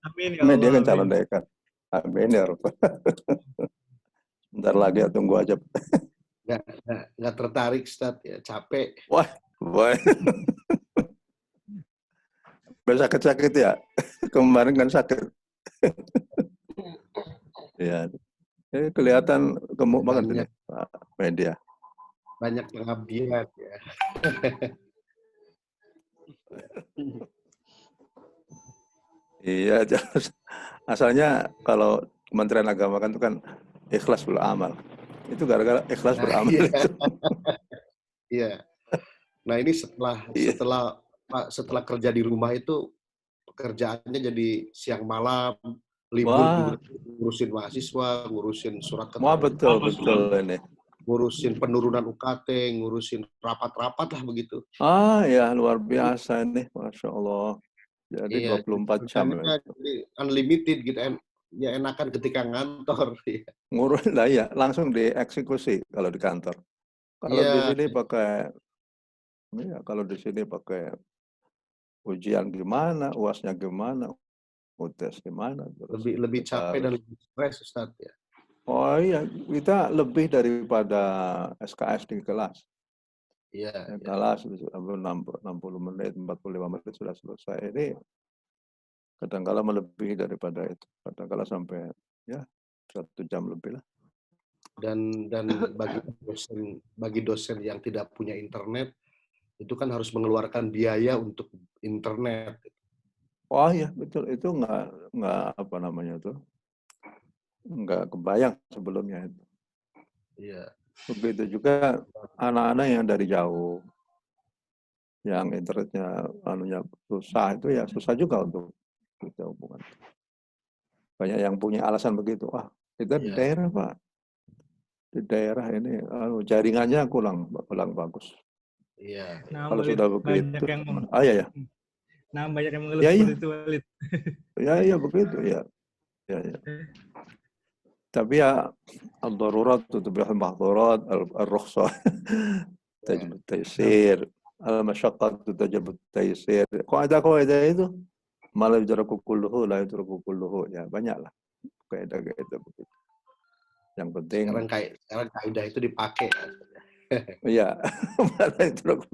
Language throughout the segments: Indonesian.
Amin ya Amin, dia Allah, kan amin. calon dekan. Amin ya Rabbal. Bentar lagi ya, tunggu aja. Nggak tertarik, Ustaz. Ya, capek. Wah, wah. Sakit-sakit ya. Kemarin kan sakit. Ya, kelihatan gemuk banget ini, Pak Media. Banyak pengabdian ya. Iya, asalnya kalau Kementerian Agama kan itu kan ikhlas beramal. Itu gara-gara ikhlas beramal Iya. itu. Iya. Nah, ini Iya. setelah kerja di rumah itu pekerjaannya jadi siang malam, libur juga Wah, ngurusin mahasiswa, ngurusin surat wah keterangan, betul ini. ngurusin penurunan UKT, ngurusin rapat-rapat lah begitu. Ah ya, luar biasa ini, Masya Allah. Jadi Iya, 24 jam kerjanya itu. jadi unlimited gitu, ya enakan ketika ngantor. Ngurus lah ya, langsung dieksekusi kalau di kantor. Kalau di Iya, sini pakai, ya kalau di sini pakai ujian gimana, UASnya gimana, UTS gimana, terus lebih kita capek dan harus. lebih stres, Ustaz ya. Oh iya, kita lebih daripada SKS di kelas. Iya, Ya, iya. kelas 60 menit, 45 menit sudah selesai. Ini kadang-kala melebihi daripada itu. Kadang-kala sampai ya 1 jam lebih lah. Dan bagi dosen yang tidak punya internet itu kan harus mengeluarkan biaya untuk internet. Oh iya, betul. Itu nggak apa namanya itu, nggak kebayang sebelumnya itu. Iya. Begitu juga anak-anak yang dari jauh, yang internetnya anunya susah, itu ya susah juga untuk kita hubungan. Banyak yang punya alasan begitu. Wah, kita di Iya. daerah, Pak. Di daerah ini jaringannya kurang bagus. Iya. Nah, Kalau Walid, sudah banyak begitu, yang ya. nah banyak yang mengeluh Ya, seperti iya. itu, Walid. Ya begitu ya. Ya. Tapi ya al-darurat tutubihul mahdhurat, al-rukhsah tajib at-taysir, al-masyaqqat tajib at-taysir. Kaidah itu malah yudraku kulluhu la yudraku kulluhu. Ya banyaklah kaidah-kaidah begitu. Yang penting Sekarang kaidah itu dipakai. ya malah yudraku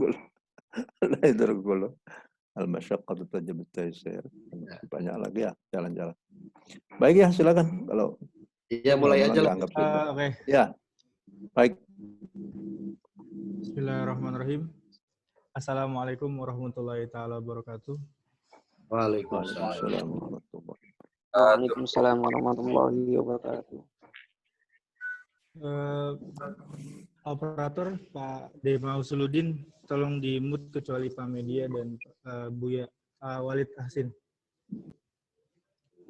kulluhu. Al-masyaqqat tajib at-taysir. Banyak lagi ya jalan-jalan. Baik ya, silakan kalau Iya, mulai aja lah. dianggap sudah. Oke. Ya, baik. Bismillahirrahmanirrahim. Assalamualaikum warahmatullahi taala wabarakatuh. Waalaikumsalam. Waalaikumsalam warahmatullahi wabarakatuh. Operator Pak Dema Usuluddin, tolong di-mute kecuali Pak Media dan Buya Walid Hasin.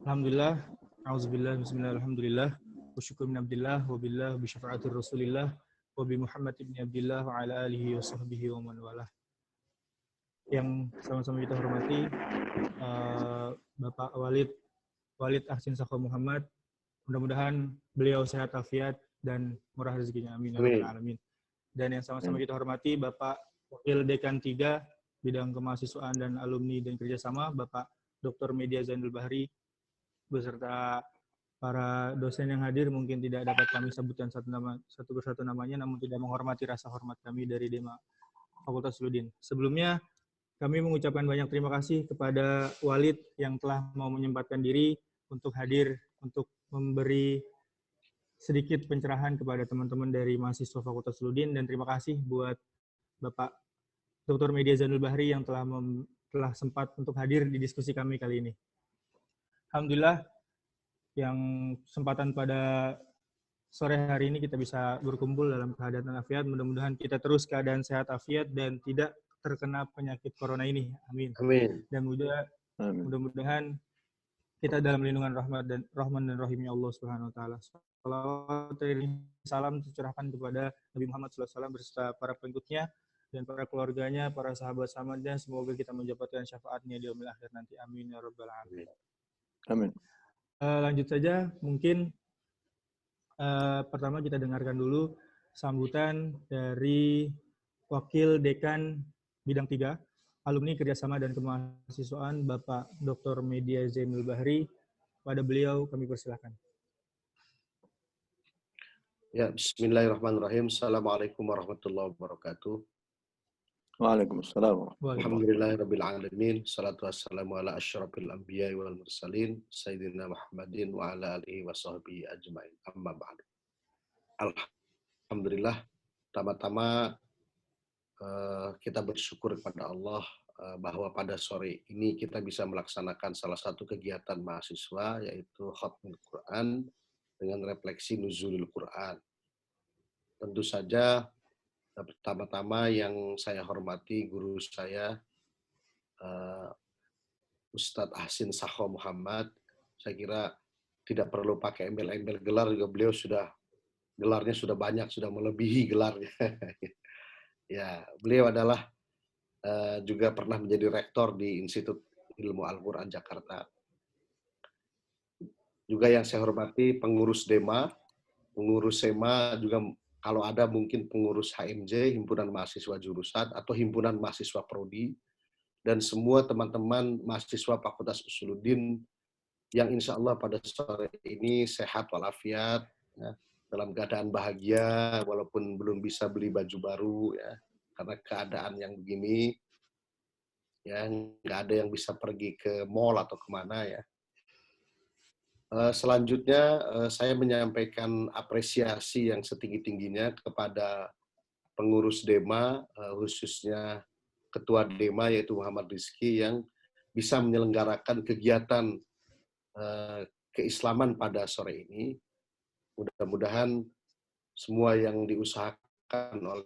Alhamdulillah, auzubillah, bismillah, alhamdulillah, wa syukur min abdillah, wa billah, bi syafa'atir rasulillah, wa bi Muhammad ibn Abdillah, wa ala alihi wa sahbihi wa man walah. Yang sama-sama kita hormati, Bapak Walid Ahsin Sakho Muhammad, mudah-mudahan beliau sehat afiat dan murah rezekinya, amin ya rabbal alamin. Dan yang sama-sama kita hormati Bapak Wakil Dekan 3 bidang kemahasiswaan dan alumni dan kerjasama, Bapak Dr. Media Zainul Bahri, beserta para dosen yang hadir. Mungkin tidak dapat kami sebutkan satu persatu namanya, namun tidak menghormati rasa hormat kami dari Dema Fakultas Usuluddin. Sebelumnya kami mengucapkan banyak terima kasih kepada Walid yang telah mau menyempatkan diri untuk hadir, untuk memberi sedikit pencerahan kepada teman-teman dari mahasiswa Fakultas Usuluddin, dan terima kasih buat Bapak Dr. Media Zainul Bahri yang telah sempat untuk hadir di diskusi kami kali ini. Alhamdulillah, yang kesempatan pada sore hari ini kita bisa berkumpul dalam keadaan afiat. Mudah-mudahan kita terus keadaan sehat afiat dan tidak terkena penyakit corona ini. Amin. Amin. Dan mudah-mudahan kita dalam lindungan Rahman dan Rahimnya Allah Subhanahu wa taala. Salawat dan salam tercurahkan kepada Nabi Muhammad SAW beserta para pengikutnya dan para keluarganya, para sahabat-sahabatnya. Semoga kita mendapatkan syafaatnya di yaumil akhir nanti. Amin ya rabbal alamin. Amin. Lanjut saja, mungkin pertama kita dengarkan dulu sambutan dari Wakil Dekan Bidang 3, Alumni Kerjasama dan Kemahasiswaan Bapak Dr. Media Zainul Bahri. Pada beliau kami persilakan. Ya, bismillahirrahmanirrahim. Assalamualaikum warahmatullahi wabarakatuh. Waalaikumsalam. Alhamdulillahirabbil alamin. Salatu wassalamu ala asyrafil anbiya'i wal mursalin sayyidina Muhammadin wa ala alihi wa sahbihi ajmain. Amma ba'du. Alhamdulillah, pertama-tama kita bersyukur kepada Allah bahwa pada sore ini kita bisa melaksanakan salah satu kegiatan mahasiswa, yaitu Khatmul Quran dengan refleksi Nuzulul Quran. Tentu saja pertama-tama yang saya hormati guru saya, Ustadz Ahsin Sakho Muhammad. Saya kira tidak perlu pakai embel-embel gelar, juga beliau gelarnya sudah banyak, sudah melebihi gelarnya. Ya, beliau adalah juga pernah menjadi rektor di Institut Ilmu Al-Quran Jakarta. Juga yang saya hormati pengurus DEMA, pengurus SEMA, juga kalau ada mungkin pengurus HMJ, Himpunan Mahasiswa Jurusan, atau Himpunan Mahasiswa Prodi, dan semua teman-teman mahasiswa Fakultas Usuluddin yang insya Allah pada sore ini sehat walafiat, ya, dalam keadaan bahagia, walaupun belum bisa beli baju baru, ya, karena keadaan yang begini, ya nggak ada yang bisa pergi ke mall atau kemana, ya. Selanjutnya saya menyampaikan apresiasi yang setinggi-tingginya kepada pengurus DEMA, khususnya Ketua DEMA yaitu Muhammad Rizky, yang bisa menyelenggarakan kegiatan keislaman pada sore ini. Mudah-mudahan semua yang diusahakan oleh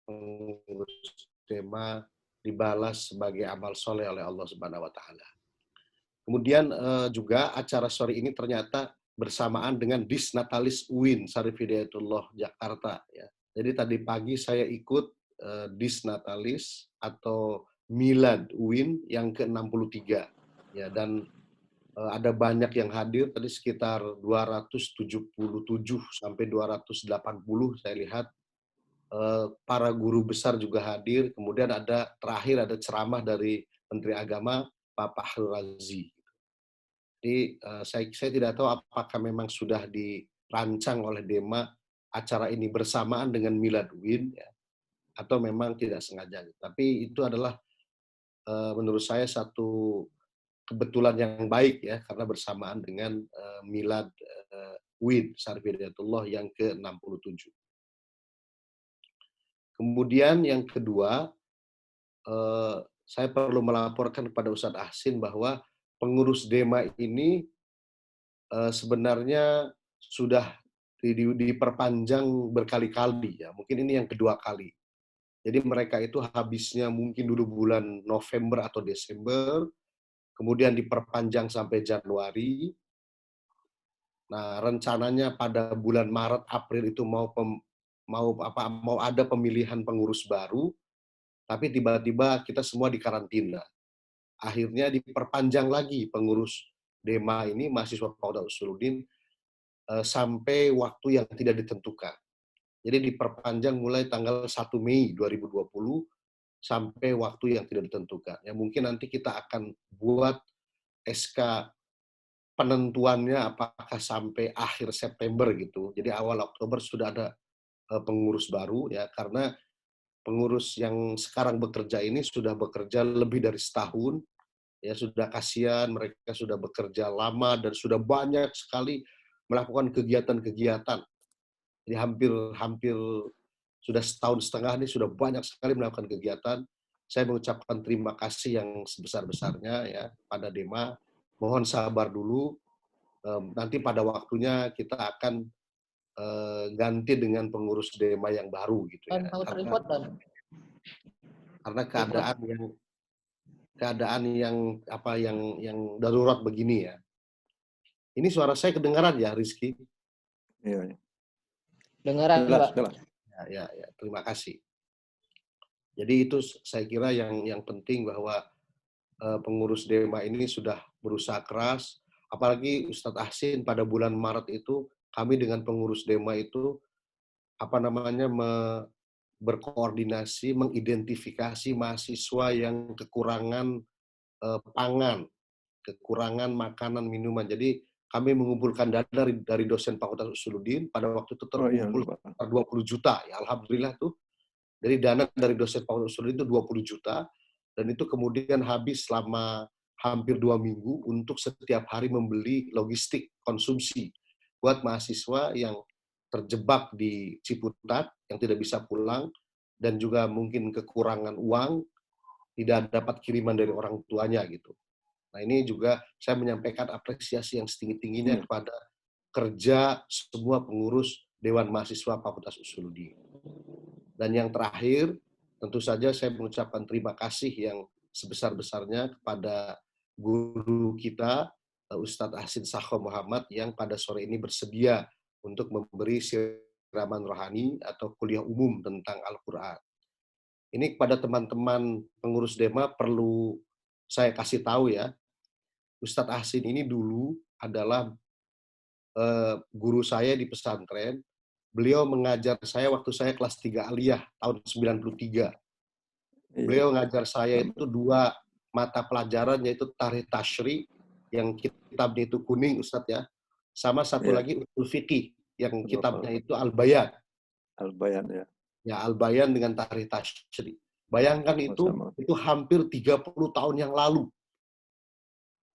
pengurus DEMA dibalas sebagai amal soleh oleh Allah Subhanahu wa Ta'ala. Kemudian juga acara sore ini ternyata bersamaan dengan Disnatalis UIN Syarif Hidayatullah Jakarta, ya. Jadi tadi pagi saya ikut Disnatalis atau Milad UIN yang ke-63, ya, dan ada banyak yang hadir, tadi sekitar 277 sampai 280 saya lihat. Para guru besar juga hadir, kemudian terakhir ada ceramah dari Menteri Agama Pak Fahrul Razi. Jadi saya tidak tahu apakah memang sudah dirancang oleh DEMA acara ini bersamaan dengan Milad UIN, ya, atau memang tidak sengaja. Tapi itu adalah menurut saya satu kebetulan yang baik, ya, karena bersamaan dengan Milad UIN Syarif Hidayatullah yang ke-67. Kemudian yang kedua, saya perlu melaporkan kepada Ustadz Ahsin bahwa pengurus DEMA ini sebenarnya sudah diperpanjang berkali-kali, ya. Mungkin ini yang kedua kali. Jadi mereka itu habisnya mungkin dulu bulan November atau Desember, kemudian diperpanjang sampai Januari. Nah, rencananya pada bulan Maret April itu mau ada pemilihan pengurus baru, tapi tiba-tiba kita semua dikarantina. Akhirnya diperpanjang lagi pengurus DEMA ini, mahasiswa Fakultas Usuluddin, sampai waktu yang tidak ditentukan. Jadi diperpanjang mulai tanggal 1 Mei 2020 sampai waktu yang tidak ditentukan. Ya, mungkin nanti kita akan buat SK penentuannya apakah sampai akhir September gitu. Jadi awal Oktober sudah ada pengurus baru, ya, karena pengurus yang sekarang bekerja ini sudah bekerja lebih dari setahun, ya, sudah kasihan, mereka sudah bekerja lama dan sudah banyak sekali melakukan kegiatan-kegiatan. Jadi hampir sudah setahun setengah ini sudah banyak sekali melakukan kegiatan. Saya mengucapkan terima kasih yang sebesar-besarnya, ya, pada DEMA. Mohon sabar dulu. Nanti pada waktunya kita akan ganti dengan pengurus DEMA yang baru gitu, ya. Karena keadaan yang darurat begini, ya. Ini suara saya kedengaran, ya, Rizky? Iya. Dengaran, Jelas, Pak. jelas. Ya, terima kasih. Jadi itu saya kira yang penting bahwa pengurus DEMA ini sudah berusaha keras, apalagi Ustadz Ahsin pada bulan Maret itu kami dengan pengurus DEMA itu berkoordinasi mengidentifikasi mahasiswa yang kekurangan pangan, kekurangan makanan minuman. Jadi kami mengumpulkan dana dari dosen Fakultas Usuluddin, pada waktu itu terkumpul 20 juta. Ya, alhamdulillah tuh. Dari dana dari dosen Fakultas Usuluddin itu 20 juta, dan itu kemudian habis selama hampir 2 minggu untuk setiap hari membeli logistik konsumsi buat mahasiswa yang terjebak di Ciputat, yang tidak bisa pulang, dan juga mungkin kekurangan uang, tidak dapat kiriman dari orang tuanya gitu. Nah, ini juga saya menyampaikan apresiasi yang setinggi-tingginya kepada kerja semua pengurus Dewan Mahasiswa Fakultas Usuluddin. Dan yang terakhir, tentu saja saya mengucapkan terima kasih yang sebesar-besarnya kepada guru kita, Ustadz Ahsin Sakho Muhammad, yang pada sore ini bersedia untuk memberi siraman rohani atau kuliah umum tentang Al-Quran. Ini kepada teman-teman pengurus DEMA perlu saya kasih tahu ya, Ustadz Ahsin ini dulu adalah guru saya di pesantren. Beliau mengajar saya waktu saya kelas 3 aliyah tahun 93. Beliau ngajar saya itu 2 mata pelajaran, yaitu Tarikh Tasyri, yang kitabnya itu kuning Ustadz ya, sama satu lagi Ushul Fiqih, yang kitabnya itu Al-Bayan. Al-Bayan ya. Ya, Al-Bayan dengan Tarikh Tasyri. Bayangkan itu hampir 30 tahun yang lalu.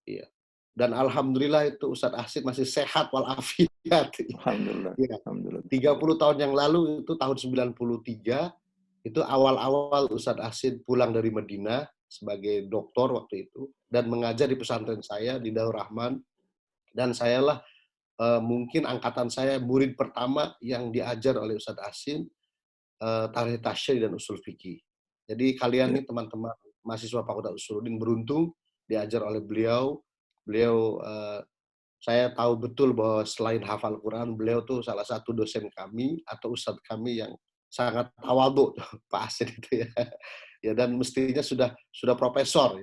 Iya. Dan alhamdulillah itu Ustadz Ahsin masih sehat walafiat. Alhamdulillah. Ya. Alhamdulillah. 30 tahun yang lalu itu tahun 93, itu awal-awal Ustadz Ahsin pulang dari Madinah sebagai doktor waktu itu dan mengajar di pesantren saya di Darul Rahman, dan sayalah mungkin angkatan saya murid pertama yang diajar oleh Ustadz Ahsin Tarikh Tasyri dan Ushul Fiqih. Jadi kalian nih teman-teman mahasiswa Fakultas Usuluddin beruntung diajar oleh beliau. Beliau saya tahu betul bahwa selain hafal Quran, beliau tuh salah satu dosen kami atau ustadz kami yang sangat tawadhu, Pak Ahsin itu ya. Ya, dan mestinya sudah profesor.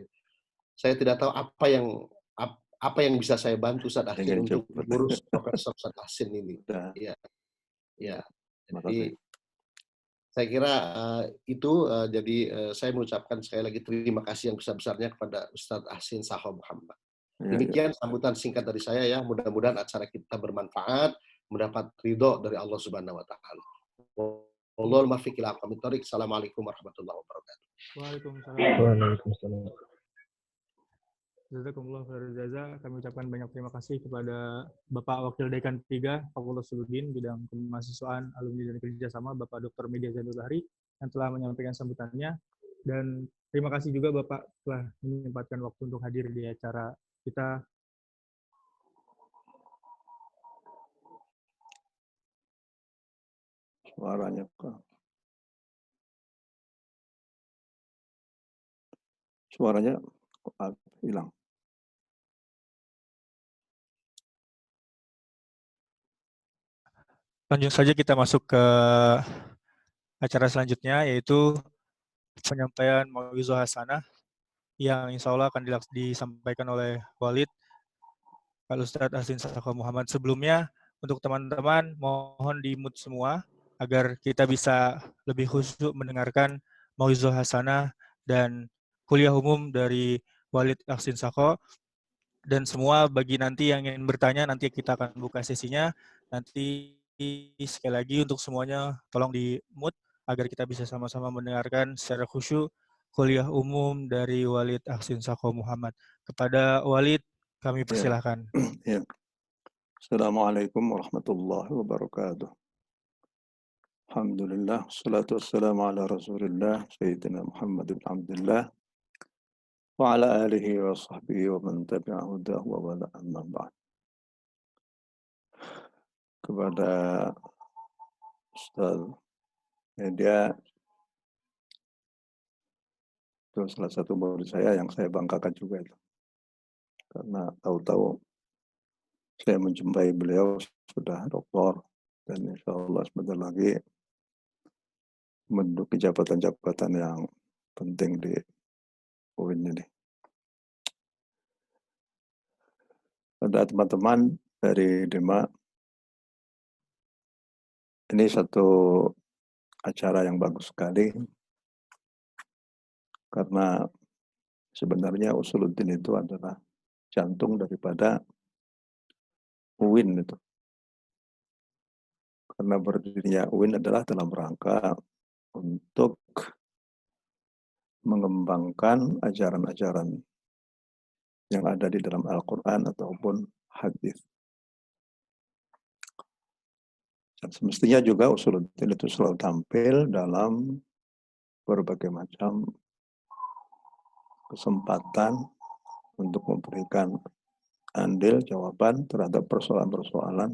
Saya tidak tahu apa yang bisa saya bantu Ustadz Ahsin untuk mengurus Profesor Ustadz Ahsin ini. Ya. Ya. Jadi saya kira itu jadi saya mengucapkan sekali lagi terima kasih yang besar-besarnya kepada Ustadz Ahsin Sakho Muhammad. Demikian sambutan singkat dari saya ya. Mudah-mudahan acara kita bermanfaat, mendapat ridho dari Allah Subhanahu wa taala. Wallahul muwaffiq ila aqwamit thoriq. Assalamualaikum warahmatullahi wabarakatuh. Waalaikumsalam. Jazakumullah khairan jaza. Kami ucapkan banyak terima kasih kepada Bapak Wakil Dekan 3 Fakultas Usuluddin bidang kemahasiswaan, alumni dan kerjasama, Bapak Dr. Media Zainul Bahri, yang telah menyampaikan sambutannya. Dan terima kasih juga Bapak telah menyempatkan waktu untuk hadir di acara kita. Suaranya hilang. Lanjut saja kita masuk ke acara selanjutnya, yaitu penyampaian mau'izah hasanah yang insya Allah akan disampaikan oleh Walid Al-Ustadz Ahsin Sakho Muhammad. Sebelumnya, untuk teman-teman, mohon di-mute semua agar kita bisa lebih khusyuk mendengarkan mau'izah hasanah dan kuliah umum dari Walid Ahsin Sakho. Dan semua bagi nanti yang ingin bertanya, nanti kita akan buka sesinya. Nanti sekali lagi untuk semuanya tolong di-mute agar kita bisa sama-sama mendengarkan secara khusyuk kuliah umum dari Walid Ahsin Sakho Muhammad. Kepada Walid, kami persilahkan. Ya. Assalamualaikum warahmatullahi wabarakatuh. Alhamdulillah, salatu wassalamu ala Rasulillah, Sayyidina Muhammad bin Abdullah, wa ala alihi wa sahbihi wa man tabi'a hudahu wa wala amma ba'd. Kepada Ustaz Media, itu salah satu murid saya yang saya banggakan juga itu. Karena tahu-tahu saya menjumpai beliau sudah doktor, dan insya Allah sebentar lagi menduduki jabatan-jabatan yang penting di UIN ini. Ada teman-teman dari DEMA, ini satu acara yang bagus sekali, karena sebenarnya Usuluddin itu adalah jantung daripada UIN itu. Karena berdirinya UIN adalah dalam rangka untuk mengembangkan ajaran-ajaran yang ada di dalam Al-Quran ataupun hadis. Dan semestinya juga Usuluddin itu selalu tampil dalam berbagai macam kesempatan untuk memberikan andil jawaban terhadap persoalan-persoalan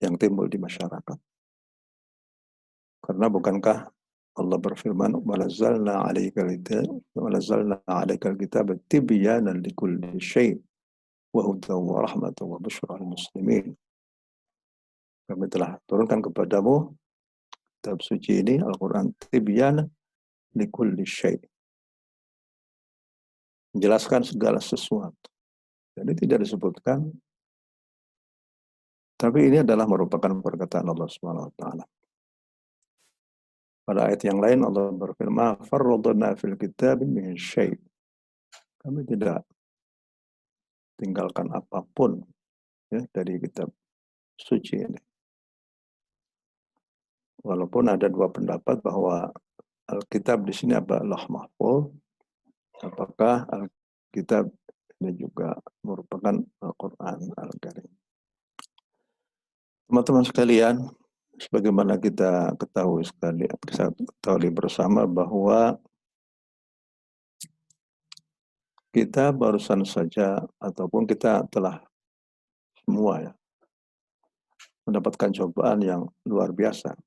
yang timbul di masyarakat. Karena bukankah Allah berfirman, "Wanazzalna 'alaikal kitaba tibyanan likulli syai' wa hudan wa rahmatan wa busyra lil muslimin." Kami telah turunkan kepadamu kitab suci ini, Al-Quran, tibyanan likulli syai'. Menjelaskan segala sesuatu. Jadi tidak disebutkan, tapi ini adalah merupakan perkataan Allah Subhanahu wa taala. Pada ayat yang lain Allah berfirman, "Farradna fil kitab min syai'." Kami tidak tinggalkan apapun ya dari kitab suci ini. Walaupun ada dua pendapat bahwa Alkitab di sini adalah mahfuz, apakah Alkitab ini juga merupakan Al-Quran Al-Karim. Teman-teman sekalian, sebagaimana kita ketahui bersama bahwa kita barusan saja ataupun kita telah semua ya mendapatkan cobaan yang luar biasa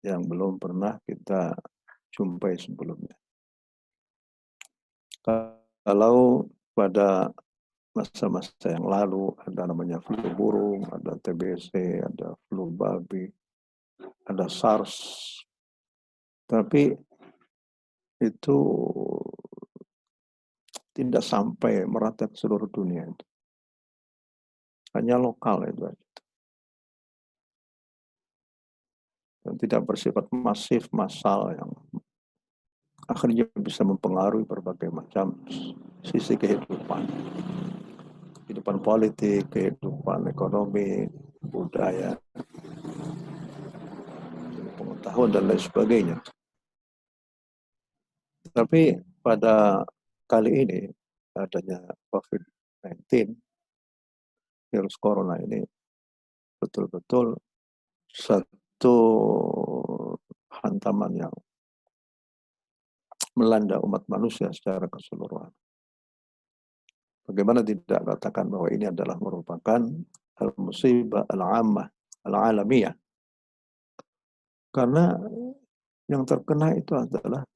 yang belum pernah kita jumpai sebelumnya. Kalau pada masa-masa yang lalu ada namanya flu burung, ada TBC, ada flu babi, ada SARS, tapi itu tidak sampai merata ke seluruh dunia itu. Hanya lokal itu aja. Dan tidak bersifat masif, massal yang akhirnya bisa mempengaruhi berbagai macam sisi kehidupan. Kehidupan politik, kehidupan ekonomi, budaya, pengetahuan dan lain sebagainya. Tapi pada kali ini adanya COVID-19, virus corona ini betul-betul satu hantaman yang melanda umat manusia secara keseluruhan. Bagaimana tidak katakan bahwa ini adalah merupakan al-musibah al-ammah, al-alamiyah. Karena yang terkena itu adalah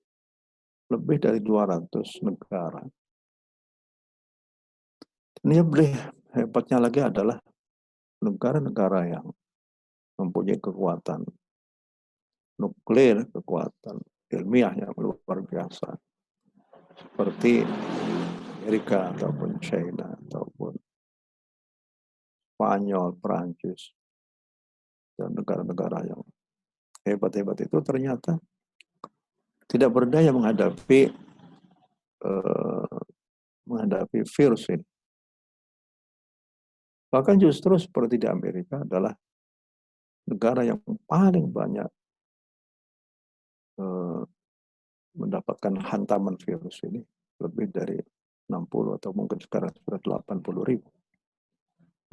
lebih dari 200 negara. Ini lebih hebatnya lagi adalah negara-negara yang mempunyai kekuatan nuklir, kekuatan ilmiah yang luar biasa. Seperti Amerika ataupun China ataupun Spanyol, Perancis, dan negara-negara yang hebat-hebat itu ternyata tidak berdaya menghadapi virus ini. Bahkan justru seperti di Amerika adalah negara yang paling banyak mendapatkan hantaman virus ini, lebih dari 60 atau mungkin sekarang sudah 80.000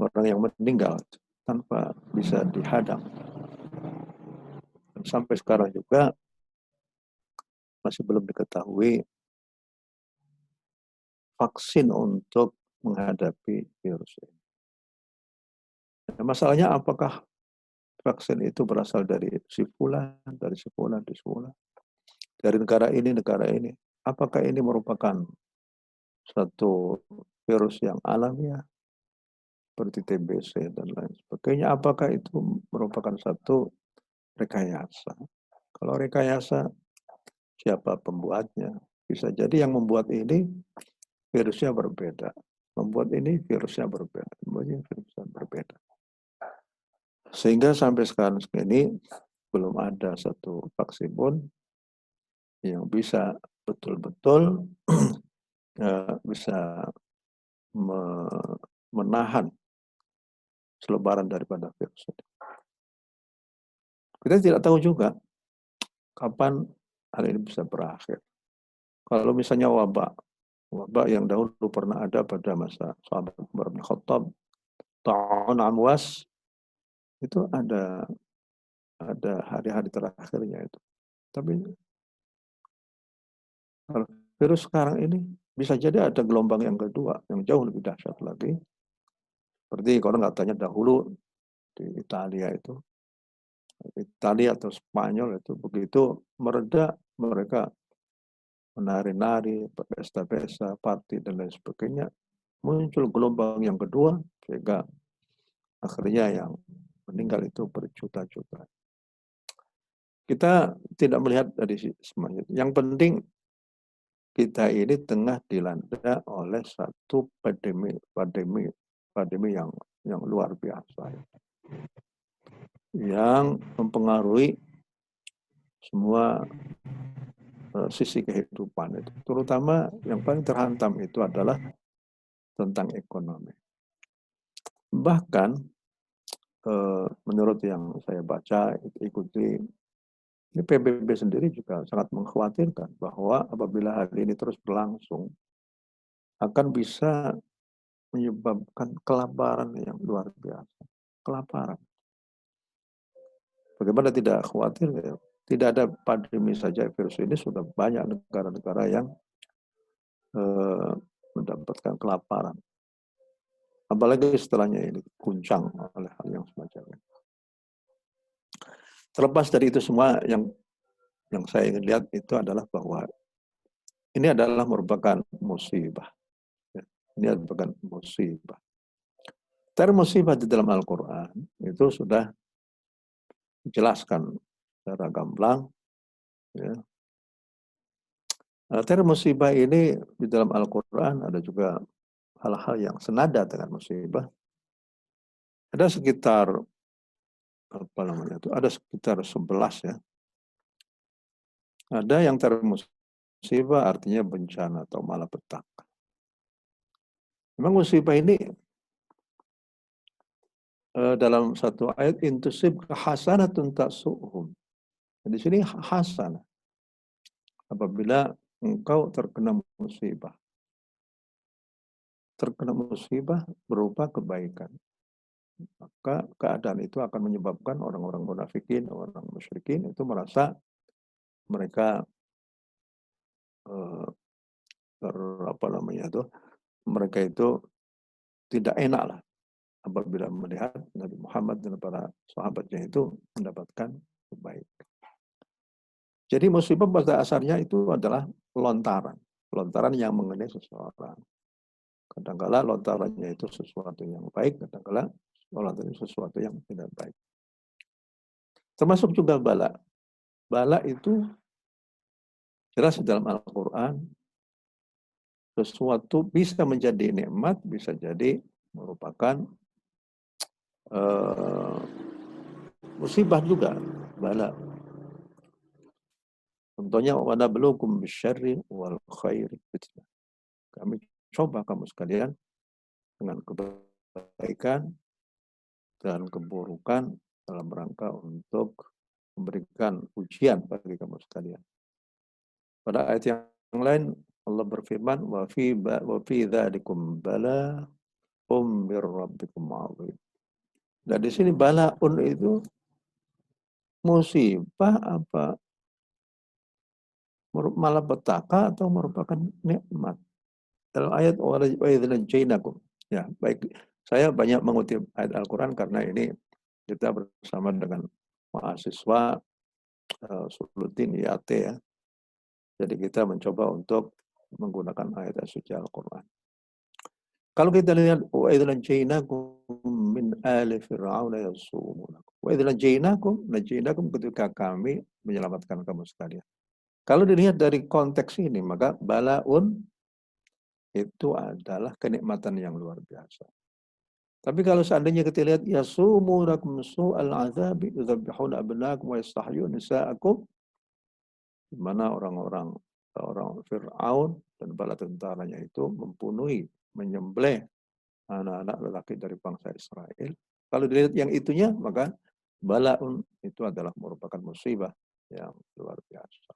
orang yang meninggal tanpa bisa dihadang. Dan sampai sekarang juga masih belum diketahui vaksin untuk menghadapi virus ini. Nah, masalahnya apakah vaksin itu berasal dari si fulan, dari negara ini. Apakah ini merupakan satu virus yang alamiah seperti TBC dan lain sebagainya? Apakah itu merupakan satu rekayasa? Kalau rekayasa, siapa pembuatnya? Bisa jadi yang membuat ini virusnya berbeda. Membuat ini virusnya berbeda. Sehingga sampai sekarang ini belum ada satu vaksin pun yang bisa betul-betul bisa menahan selebaran daripada virus itu. Kita tidak tahu juga kapan hal ini bisa berakhir. Kalau misalnya wabak yang dahulu pernah ada pada masa sahabat Umar bin Khattab, Ta'un Amwas, itu ada hari-hari terakhirnya itu. Tapi virus sekarang ini bisa jadi ada gelombang yang kedua yang jauh lebih dahsyat lagi. Seperti kalau katanya dahulu di Italia atau Spanyol itu begitu mereda mereka menari-nari, berpesta-pesta, party dan lain sebagainya, muncul gelombang yang kedua sehingga akhirnya yang meninggal itu berjuta-juta. Kita tidak melihat dari semuanya. Yang penting kita ini tengah dilanda oleh satu pandemi yang luar biasa, yang mempengaruhi semua sisi kehidupan itu. Terutama yang paling terhantam itu adalah tentang ekonomi. Bahkan menurut yang saya baca, ikuti, ini PBB sendiri juga sangat mengkhawatirkan bahwa apabila hal ini terus berlangsung, akan bisa menyebabkan kelaparan yang luar biasa. Kelaparan. Bagaimana tidak khawatir? Ya? Tidak ada pandemi saja virus ini, sudah banyak negara-negara yang mendapatkan kelaparan. Apalagi setelahnya ini guncang oleh hal yang semacam ini. Terlepas dari itu semua, yang saya ingin lihat itu adalah bahwa ini adalah merupakan musibah. Ini merupakan musibah. Term musibah di dalam Al-Quran itu sudah dijelaskan secara gamblang. Ya. Term musibah ini di dalam Al-Quran ada juga hal-hal yang senada dengan musibah. Ada sekitar ada sekitar 11 ya. Ada yang term musibah artinya bencana atau malapetaka. Memang musibah ini dalam satu ayat intusib hasanatun tasu'hum. Di sini hasanah. Apabila engkau terkena musibah. Terkena musibah berupa kebaikan. Maka keadaan itu akan menyebabkan orang-orang munafikin, orang musyrikin itu merasa mereka mereka itu tidak enak lah apabila melihat Nabi Muhammad dan para sahabatnya itu mendapatkan kebaikan. Jadi musibah pada asarnya itu adalah lontaran yang mengenai seseorang. Kadang-kala lontarannya itu sesuatu yang baik, kadang-kala lontarannya sesuatu yang tidak baik. Termasuk juga bala. Bala itu jelas di dalam Al-Quran, sesuatu bisa menjadi nikmat, bisa jadi merupakan musibah juga, bala. Contohnya, wala belukum bisyarri wal khairi fitnah. Kami coba kamu sekalian dengan kebaikan dan keburukan dalam rangka untuk memberikan ujian bagi kamu sekalian. Pada ayat yang lain Allah berfirman, wa fi dzalikum bala'um mir rabbikum 'adzim. Dan di sini bala'un itu musibah apa malapetaka atau merupakan nikmat. Dalam ayat wa idzajainakum. Ya, baik. Saya banyak mengutip ayat Al-Qur'an karena ini kita bersama dengan mahasiswa Sulutin IAT ya. Jadi kita mencoba untuk menggunakan ayat suci Al-Quran. Kalau kita lihat wa idzajainakum min ali fir'auna yasumunakum. Wa idzajainakum ketika kami menyelamatkan kamu sekalian. Kalau dilihat dari konteks ini, maka balaun itu adalah kenikmatan yang luar biasa. Tapi kalau seandainya kita lihat yasumunakum su'al azabi yudzabihuna abnaakum wa yastahyuna nisa'akum, di mana orang Fir'aun dan bala tentaranya itu membunuh, menyembelih anak-anak lelaki dari bangsa Israel. Kalau dilihat yang itunya, maka balaun itu adalah merupakan musibah yang luar biasa.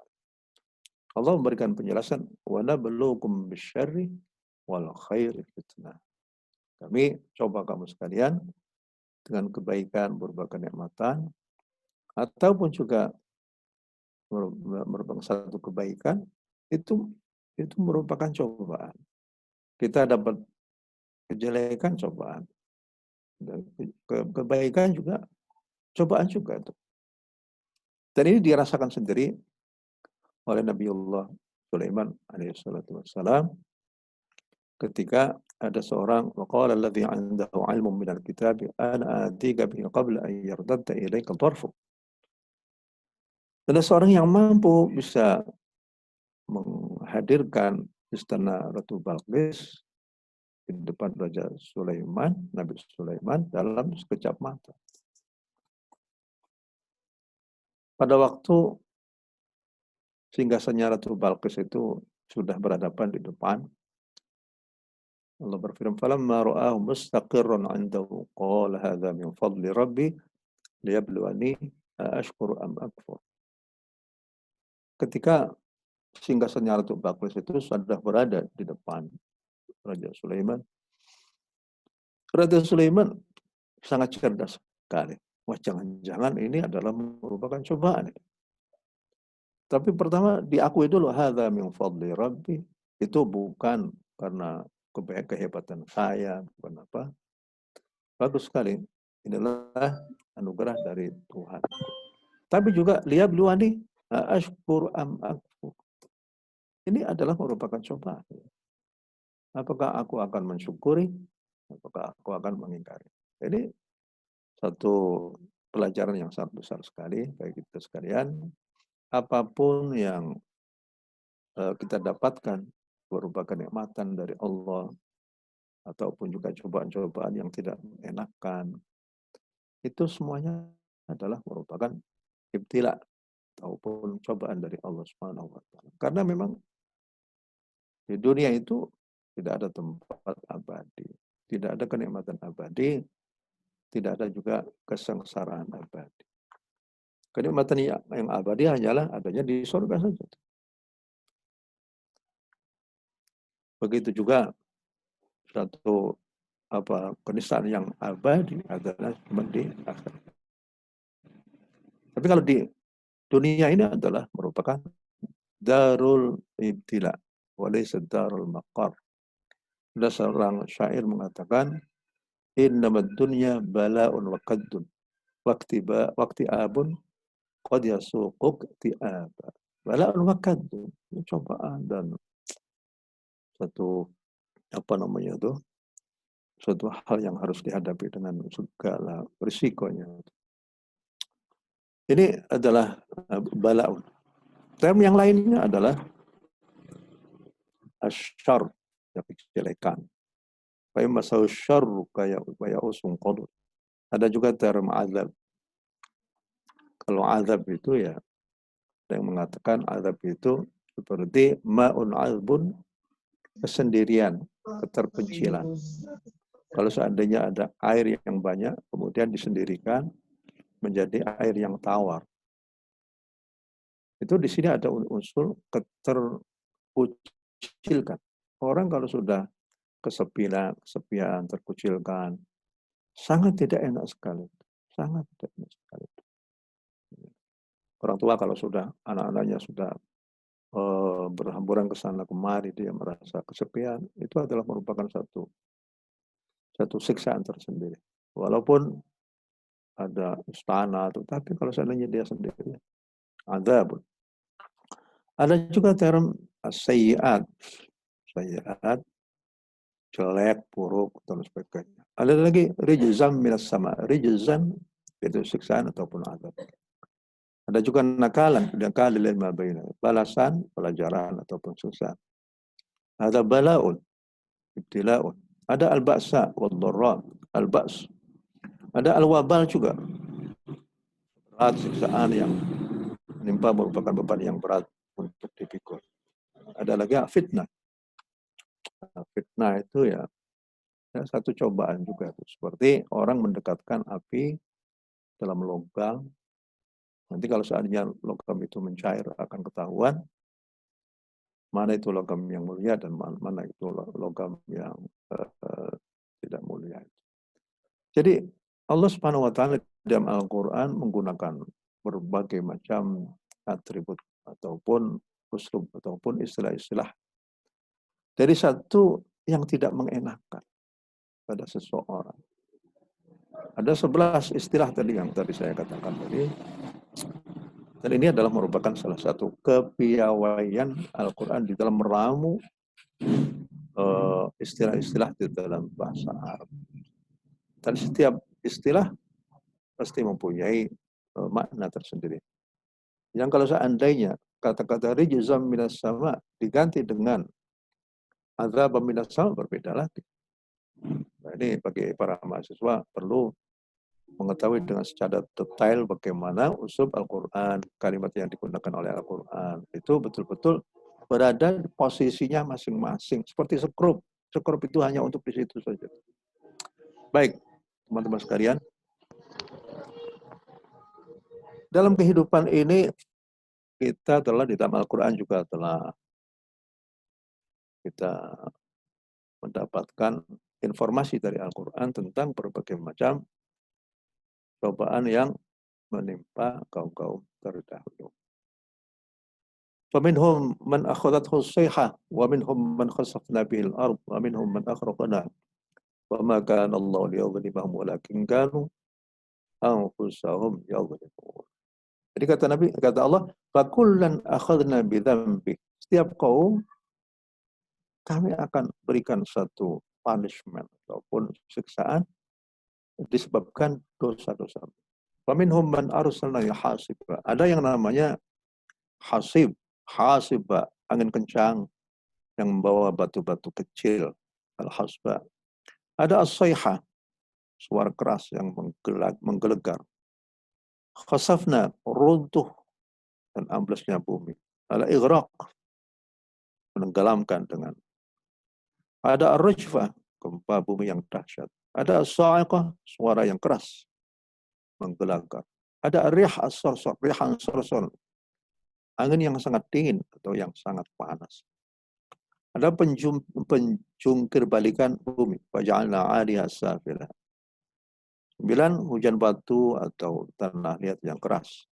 Allah memberikan penjelasan, wa nabluukum bisyarri wal khairi fitnah. Kami coba kamu sekalian dengan kebaikan berupa kenikmatan ataupun juga merupakan satu kebaikan, itu merupakan cobaan. Kita dapat kejelekan, cobaan. Dan kebaikan juga cobaan juga itu. Dan ini dirasakan sendiri oleh Nabiullah Sulaiman alaihissalatu wassalam ketika ada seorang waqala alladhi 'indahu 'ilmun minal kitab ana atika bihi qabla an yardadda ilayka tarfuk. Ada seorang yang mampu bisa menghadirkan istana Ratu Balqis di depan Raja Sulaiman, Nabi Sulaiman dalam sekejap mata. Pada waktu singgasannya Ratu Balqis itu sudah berhadapan di depan, Allah berfirman, "Falamma ra'ahu mustaqirran 'indahu qala hadza min fadli rabbi liyabluwani ashkuru am akfur." Ketika singgasannya Ratu Balqis itu sudah berada di depan Raja Sulaiman, Raja Sulaiman sangat cerdas sekali. Wah, jangan-jangan ini adalah merupakan cobaan. Tapi pertama diakui dulu, hadza min fadli rabbi, itu bukan karena kehebatan saya, bukan apa. Bagus sekali. Inilah anugerah dari Tuhan. Tapi juga liyabluwani ashkur am akfur. Ini adalah merupakan cobaan. Apakah aku akan mensyukuri? Apakah aku akan mengingkari? Jadi satu pelajaran yang sangat besar sekali bagi kita sekalian. Apapun yang kita dapatkan berupa kenikmatan dari Allah ataupun juga cobaan-cobaan yang tidak mengenakan, itu semuanya adalah merupakan ibtila ataupun cobaan dari Allah Subhanahu wa taala. Karena memang di dunia itu tidak ada tempat abadi, tidak ada kenikmatan abadi, tidak ada juga kesengsaraan abadi. Kenikmatan yang abadi hanyalah adanya di surga saja. Begitu juga satu keniscayaan yang abadi adalah cuma di akhirat. Tapi kalau di dunia ini adalah merupakan darul ibtila, walaysa darul maqar. Ada seorang syair mengatakan, innamad dunya bala'un wa qaddun waqti abun qad yasuquk ti'aba. Bala'un wa qaddun, cobaan dan satu suatu hal yang harus dihadapi dengan segala risikonya. Ini adalah bala'un. Term yang lainnya adalah asyar, kejelekan. Fa'immasau syarru kaya usung qadur. Ada juga term azab. Kalau azab itu ya, ada yang mengatakan azab itu seperti ma'un azbun, kesendirian, keterpencilan. Kalau seandainya ada air yang banyak, kemudian disendirikan menjadi air yang tawar. Itu di sini ada unsur keterkucilkan. Orang kalau sudah kesepian, terkucilkan, sangat tidak enak sekali. Sangat tidak enak sekali. Orang tua kalau sudah anak-anaknya sudah berhamburan ke sana kemari, dia merasa kesepian, itu adalah merupakan satu siksaan tersendiri. Walaupun ada istana, tapi kalau seandainya dia sendiri, azab. Ada juga term sayyi'at, jelek, buruk, dan sebagainya. Ada lagi rijzan minas sama, rijzan itu siksaan ataupun azab. Ada juga nakalan, lima baina, balasan, pelajaran ataupun siksaan. Ada bala'un, ibtila'un. Ada al-ba'sa wal dharra, al-ba's. Ada al-wabal juga. Berat, siksaan yang menimpa merupakan beban yang berat untuk dipikul. Ada lagi fitnah. Fitnah itu ya satu cobaan juga. Seperti orang mendekatkan api dalam logam. Nanti kalau seandainya logam itu mencair akan ketahuan mana itu logam yang mulia dan mana itu logam yang tidak mulia. Jadi Allah Subhanahu wa taala dalam Al-Qur'an menggunakan berbagai macam atribut ataupun uslub ataupun istilah-istilah dari satu yang tidak mengenakan pada seseorang. Ada 11 istilah tadi yang tadi saya katakan tadi. Dan ini adalah merupakan salah satu kepiawaian Al-Quran di dalam meramu istilah-istilah di dalam bahasa Arab. Dan setiap istilah pasti mempunyai makna tersendiri. Yang kalau seandainya kata-kata rijzam minas sama diganti dengan azab minas sama berbeda lagi. Nah, ini bagi para mahasiswa perlu mengetahui dengan secara detail bagaimana uslub Al-Quran, kalimat yang digunakan oleh Al-Quran itu betul-betul berada di posisinya masing-masing. Seperti skrup. Skrup itu hanya untuk di situ saja. Baik, teman-teman sekalian. Dalam kehidupan ini kita telah di dalam Al-Quran juga telah kita mendapatkan informasi dari Al-Quran tentang berbagai macam cobaan yang menimpa kaum-kaum terdahulu. Faminhum man akhadathu as-sayhah wa minhum man khasafna bihi al-ard wa minhum man aghraqna wa ma kana Allah liyadhlimahum walakin kanu anfusahum yadhlimun. Jadi kata Allah, fakullan akhadna bi dzambi. Setiap kaum kami akan berikan satu punishment ataupun siksaan disebabkan dosa-dosa. Faminhum man arsalna hasiba. Ada yang namanya hasib, hasibah, angin kencang yang membawa batu-batu kecil, al-hasba. Ada as-sayha, suara keras yang menggelegar. Khasafna, runtuh dan amblesnya bumi. Al-ighraq, menenggelamkan dengan. Ada ar-rajfah, gempa bumi yang dahsyat. Ada as-sa'iqah, suara yang keras, menggelegar. Ada ar-rih as-sarsar, rihan sarsar, angin yang sangat dingin atau yang sangat panas. Ada penjungkir balikan bumi. Faja'alna 'aliha safilah. 9, hujan batu atau tanah liat yang keras.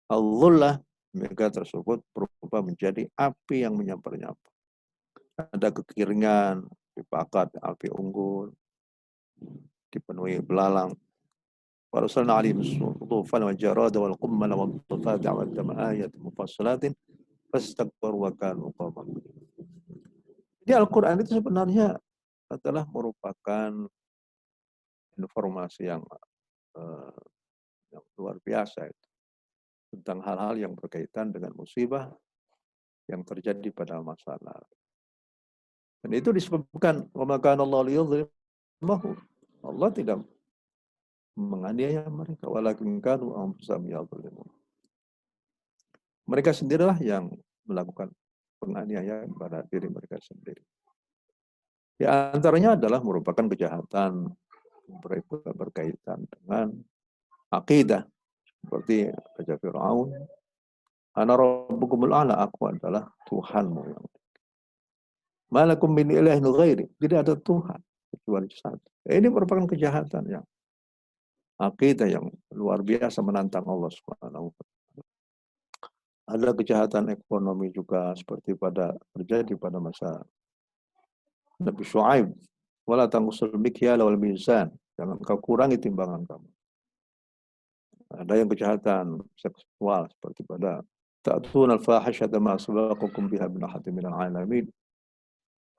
Al-dhullah, mereka tersebut berubah menjadi api yang menyampar-nyampar. Ada kekeringan, dibakar api unggun, dipenuhi belalang. Wa arsalna 'alaihim tufan wa jarada wal qummal wa dhafadi'a wa dama ayatin mufassalatin fastakbaru wa kanu qauman. Jadi Al-Quran itu sebenarnya adalah merupakan informasi yang luar biasa itu, tentang hal-hal yang berkaitan dengan musibah yang terjadi pada masa lalu. Dan itu disebabkan wa ma kana Allah liyadhlimahum. Allah tidak menganiaya mereka, walakin kanu anfusahum yadhlimun. Mereka sendirilah yang melakukan penganiayaan pada diri mereka sendiri. Di antaranya adalah merupakan kejahatan berkaitan dengan akidah, seperti kata Fir'aun, ana rabbukumul a'la, aku adalah Tuhanmu yang malakum min ilahin ghairi, tidak ada Tuhan kecuali satu. Ini merupakan kejahatan yang akidah yang luar biasa menantang Allah Subhanahu wa taala. Ada kejahatan ekonomi juga seperti terjadi pada masa Nabi Syuaib. Wala tanqusul mikyala wal mizan. Jangan kau kurangi timbangan kamu. Ada yang kejahatan seksual seperti pada ta'tuna al-fahishata ma sabaqakum biha min ahadin minal alamin.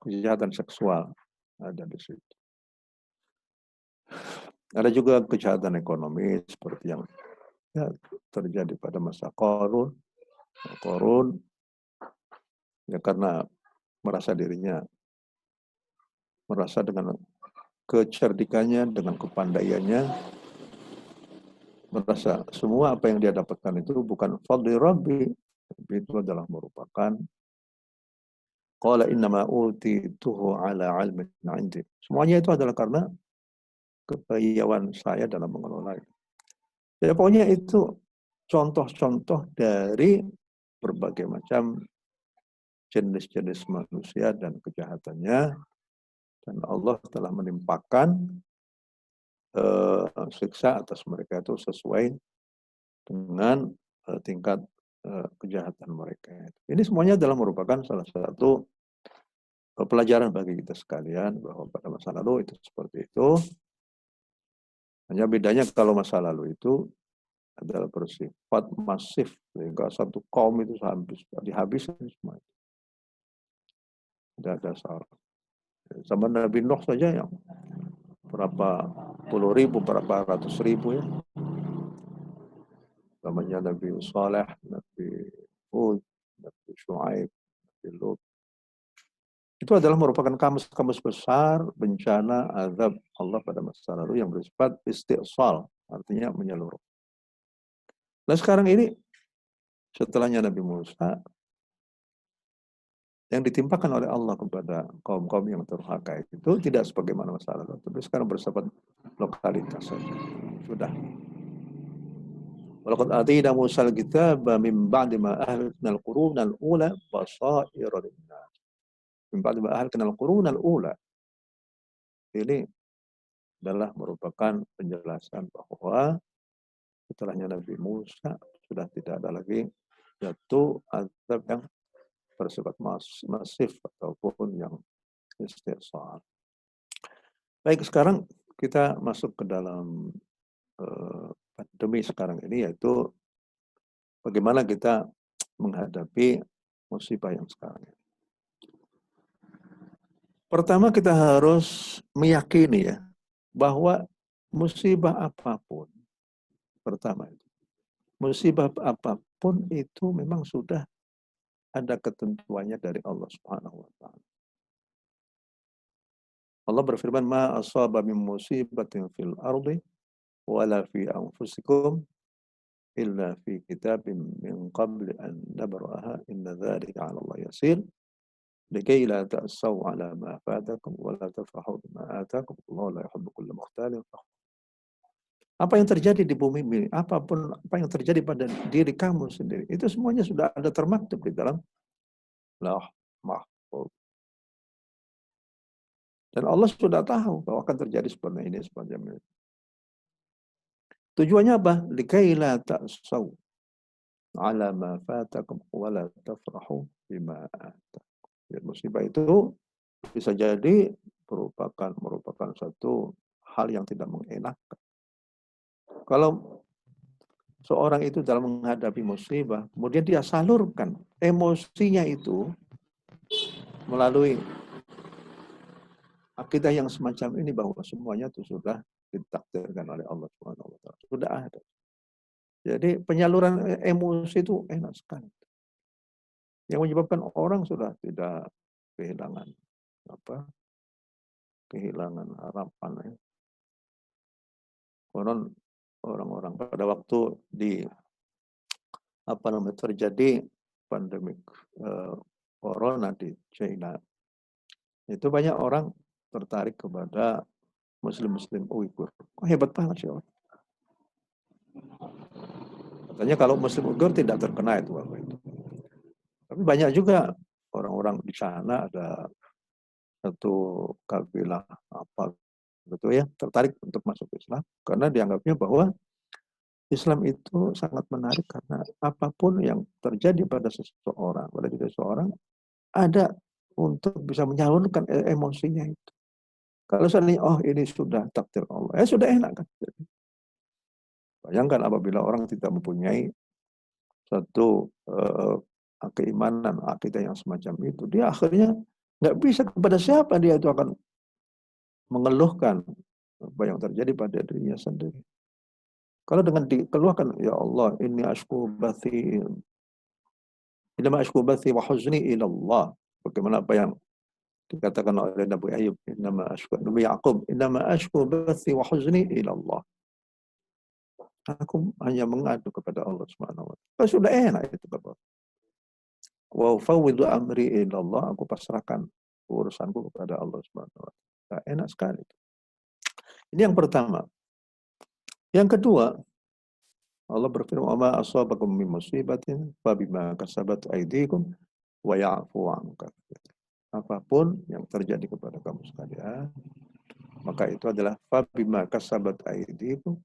Kejahatan seksual ada di situ. Ada juga kejahatan ekonomi seperti yang terjadi pada masa Qarun. Qarun ya karena merasa dengan kecerdikannya, dengan kepandaiannya, merasa semua apa yang dia dapatkan itu bukan fadli Rabbi, tapi itu adalah merupakan qala innama utituhu ala ilmin 'indi. Semuanya itu adalah karena kepiawaian saya dalam mengelola. Ya pokoknya itu contoh-contoh dari berbagai macam jenis-jenis manusia dan kejahatannya, dan Allah telah menimpakan siksa atas mereka itu sesuai dengan tingkat kejahatan mereka. Ini semuanya adalah merupakan salah satu pelajaran bagi kita sekalian bahwa pada masa lalu itu seperti itu. Hanya bedanya kalau masa lalu itu adalah bersifat masif, sehingga satu kaum itu dihabiskan semua. Tidak ada salah. Zaman Nabi Nuh saja yang berapa puluh ribu, berapa ratus ribu ya. Zamannya Nabi Saleh, Nabi Hud, Nabi Shu'aib, Nabi Lut. Itu adalah merupakan kamus-kamus besar bencana azab Allah pada masa lalu yang bersifat istiqsal, artinya menyeluruh. Nah sekarang ini setelahnya Nabi Musa, yang ditimpakan oleh Allah kepada kaum-kaum yang terhaka itu tidak sebagaimana masa lalu, tapi sekarang bersifat lokalitas saja. Sudah. Walaqad atayna Musa al-kitaba min ba'di ma ahlakna al-quruna al-ula basaira lin-nas. Min ba'di ma ahlakna al-quruna al-ula. Ini adalah merupakan penjelasan bahwa setelahnya Nabi Musa sudah tidak ada lagi jatuh azab yang bersifat masif ataupun yang istiqsal. Baik, sekarang kita masuk ke dalam pandemi sekarang ini, yaitu bagaimana kita menghadapi musibah yang sekarang ini. Pertama kita harus meyakini ya bahwa musibah apapun, pertama itu, musibah apapun itu memang sudah ada ketentuannya dari Allah Subhanahu wa taala. Allah berfirman, "Ma asaba min musibatin fil ardi wala fi anfusikum illa fi kitabim min qabli an nabraha inna dzalika 'ala Allah yasir likay la ta'saw 'ala ma fatakum wa la tafrahu bima atakum wallahu la yuhibbu kulla mukhtalin fakhur." Apa yang terjadi di bumi ini, apapun apa yang terjadi pada diri kamu sendiri, itu semuanya sudah ada termaktub di dalam Lauh Mahfuz. Dan Allah sudah tahu bahwa akan terjadi seperti ini, seperti ini. Tujuannya apa? Likai la ta'saw 'ala ma fatakum wa la tafrahu bima atakum. Ya, musibah itu bisa jadi merupakan satu hal yang tidak mengenakan. Kalau seorang itu dalam menghadapi musibah, kemudian dia salurkan emosinya itu melalui akidah yang semacam ini bahwa semuanya itu sudah ditakdirkan oleh Allah Subhanahu wa taala. Sudah ada. Jadi penyaluran emosi itu enak sekali. Yang menyebabkan orang sudah tidak kehilangan kehilangan harapan ya. Orang-orang pada waktu terjadi pandemi corona di China, itu banyak orang tertarik kepada Muslim Uighur. Hebat banget sih orang. Katanya kalau Muslim Uighur tidak terkena itu apa itu. Tapi banyak juga orang-orang di sana, ada satu kabilah betul ya, tertarik untuk masuk Islam karena dianggapnya bahwa Islam itu sangat menarik karena apapun yang terjadi pada seseorang, ada untuk bisa menyalurkan emosinya itu. Kalau seandainya ini sudah takdir Allah, sudah enak kan. Bayangkan apabila orang tidak mempunyai satu keimanan, akidah yang semacam itu, dia akhirnya nggak bisa kepada siapa dia itu akan mengeluhkan apa yang terjadi pada dirinya sendiri. Kalau dengan dikeluhkan, ya Allah, inni ashku bathi wa huzni ila Allah. Bagaimana apa yang Dikatakan oleh Nabi Ayub, Nabi Yaqub, innama ashku bathi wa huzni ila Allah. Aku hanya mengadu kepada Allah Subhanahu wa taala. Sudah enak itu kata. Wa fawwidu amri ila Allah, aku pasrahkan urusanku kepada Allah Subhanahu wa taala. Enak sekali. Ini yang pertama. Yang kedua, Allah berfirman, "Wa ma asabakum min musibatin fa bima kasabat aydikum wa ya'fu 'an katsir." Apapun yang terjadi kepada kamu sekalian, maka itu adalah fa bima kasabat aydikum,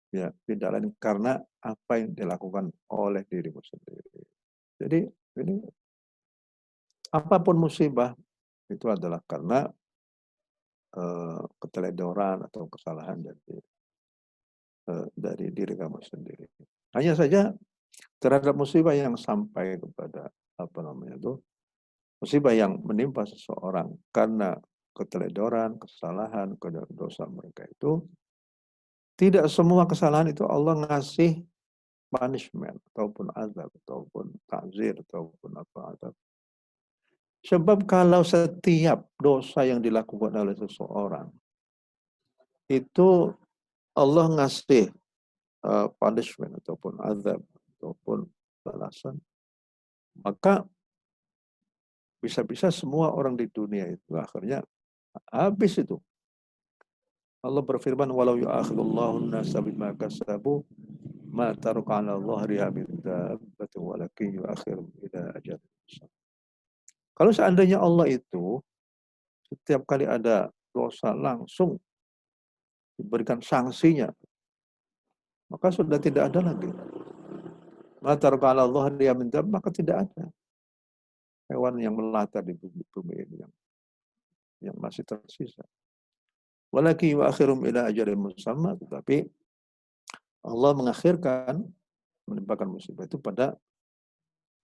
ya, tidak lain karena apa yang dilakukan oleh dirimu sendiri. Jadi ini apapun musibah itu adalah karena keteledoran atau kesalahan dari diri kamu sendiri. Hanya saja terhadap musibah yang sampai kepada musibah yang menimpa seseorang karena keteledoran, kesalahan, dosa mereka itu, tidak semua kesalahan itu Allah ngasih punishment ataupun azab ataupun takzir ataupun apa. Sebab kalau setiap dosa yang dilakukan oleh seseorang itu Allah ngasih punishment ataupun azab ataupun balasan, maka bisa-bisa semua orang di dunia itu akhirnya habis itu. Allah berfirman, walau yu'akhidullahu an-nasa bima kasabu ma taraka 'ala dhahriha min dabbatin walakin yu'akhiruhum ila ajalin musamma. Kalau seandainya Allah itu setiap kali ada dosa langsung diberikan sanksinya, maka sudah tidak ada lagi. Ma taraka 'ala dhahriha min dabbah, maka tidak ada hewan yang melata di bumi ini yang masih tersisa. Walakin yu'akhiruhum ila ajalin musamma, tetapi Allah mengakhirkan menimpakan musibah itu pada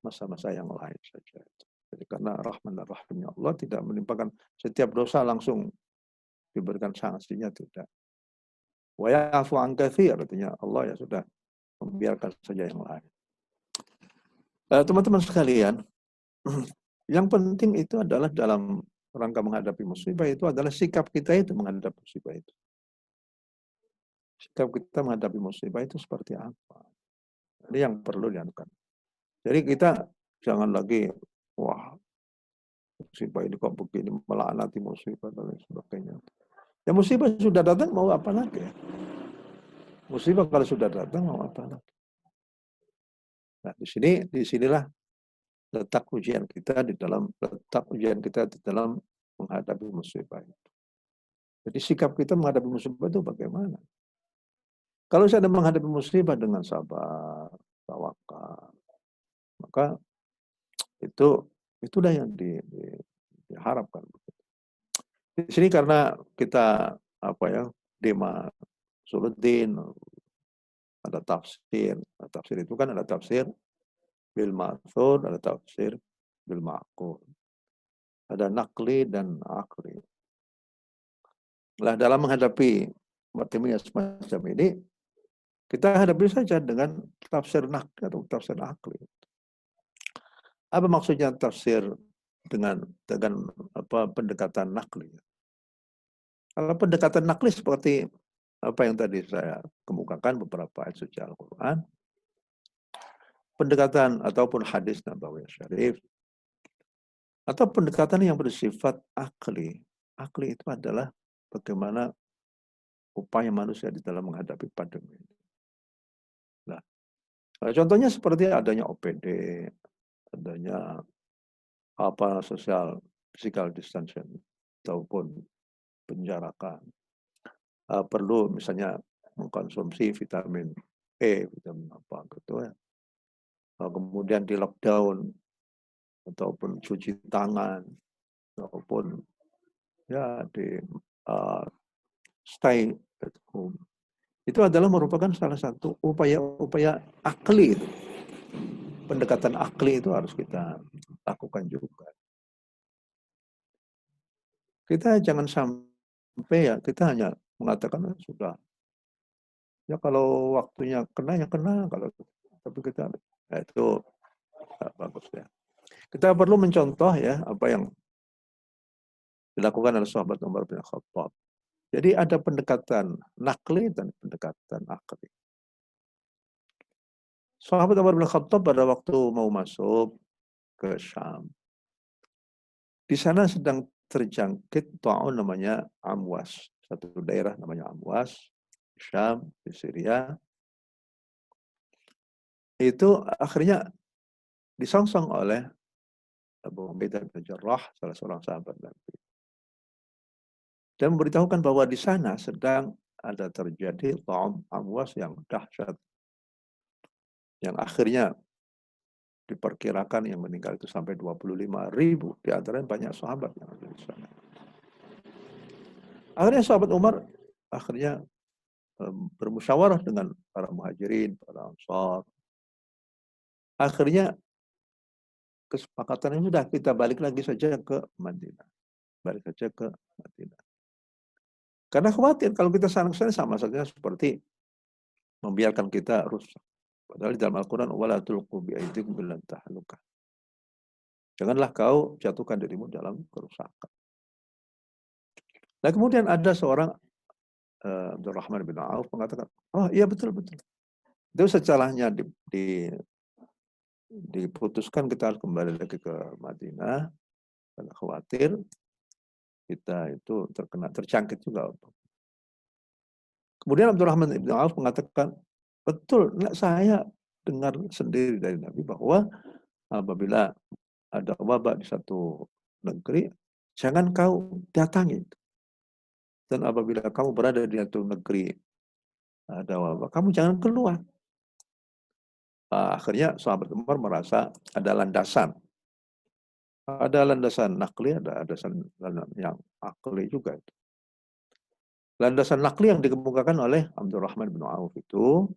masa-masa yang lain saja. Jadi karena rahman dan rahimnya Allah tidak menimpakan setiap dosa langsung diberikan sanksinya, tidak. Wa ya'fu 'an katsir, artinya Allah ya sudah membiarkan saja yang lain. Teman-teman sekalian, yang penting itu adalah dalam rangka menghadapi musibah itu adalah sikap kita itu menghadapi musibah itu. Sikap kita menghadapi musibah itu seperti apa? Ini yang perlu dilakukan. Jadi kita jangan lagi, wah, musibah ini kok begini, melaknati musibah dan lain sebagainya. Ya musibah sudah datang, mau apa lagi? Musibah kalau sudah datang, mau apa lagi? Nah, disinilah letak ujian kita di dalam menghadapi musibah itu. Jadi sikap kita menghadapi musibah itu bagaimana? Kalau saya menghadapi musibah dengan sabar, tawakal, maka itulah yang diharapkan. Di sini karena kita Dema Suluddin, ada tafsir. Nah, tafsir itu kan ada tafsir bil ma'thur, ada tafsir bil ma'qul. Ada nakli dan akli. Nah, dalam menghadapi materi semacam ini, kita hadapi saja dengan tafsir nakli atau tafsir akli. Apa maksudnya tafsir dengan pendekatan nakli? Kalau pendekatan nakli seperti apa yang tadi saya kemukakan beberapa ayat suci Al-Quran, pendekatan ataupun hadis Nabawi Syarif, atau pendekatan yang bersifat akli. Akli itu adalah bagaimana upaya manusia di dalam menghadapi pandemi. Nah, contohnya seperti adanya OPD, adanya social physical distancing ataupun penjarakan. Perlu misalnya mengkonsumsi vitamin E, vitamin apa gitu ya. Kemudian di lockdown ataupun cuci tangan ataupun ya di stay at home. Itu adalah merupakan salah satu upaya akli. Pendekatan akli itu harus kita lakukan juga. Kita jangan sampai ya kita hanya mengatakan sudah. Ya kalau waktunya kena ya kena, kalau tapi kita itu bagus ya. Kita perlu mencontoh ya apa yang dilakukan oleh sahabat Umar bin Khattab. Jadi ada pendekatan nakli dan pendekatan akli. Sahabat Umar bin Khattab pada waktu mau masuk ke Syam, di sana sedang terjangkit ta'un namanya Amwas. Satu daerah namanya Amwas, Syam, di Syria. Itu akhirnya disongsong oleh Abu Ubaidah bin Jarrah, salah seorang sahabat Nabi. Dan memberitahukan bahwa di sana sedang ada terjadi ta'un Amwas yang dahsyat. Yang akhirnya diperkirakan yang meninggal itu sampai 25.000. Di antaranya banyak sahabat yang ada di sana. Akhirnya sahabat Umar bermusyawarah dengan para muhajirin, para ansar. Akhirnya kesepakatannya sudah kita balik lagi saja ke Madinah. Balik saja ke Madinah. Karena khawatir kalau kita sana sama saja seperti membiarkan kita rusak. Padahal di dalam Al-Quran, wala tulqu bi'aidikum ila tahlukah. Janganlah kau jatuhkan dirimu dalam kerusakan. Nah kemudian ada seorang Abdurrahman bin Auf mengatakan, oh iya betul-betul. Itu secaranya diputuskan kita harus kembali lagi ke Madinah. Karena khawatir kita itu terjangkit juga. Kemudian Abdurrahman bin Auf mengatakan, betul, saya dengar sendiri dari Nabi bahwa apabila ada wabah di satu negeri, jangan kau datangi. Dan apabila kamu berada di satu negeri ada wabah, kamu jangan keluar. Akhirnya sahabat Umar merasa ada landasan. Ada landasan nakli, ada landasan yang akli juga. Landasan nakli yang dikemukakan oleh Abdurrahman bin Auf itu,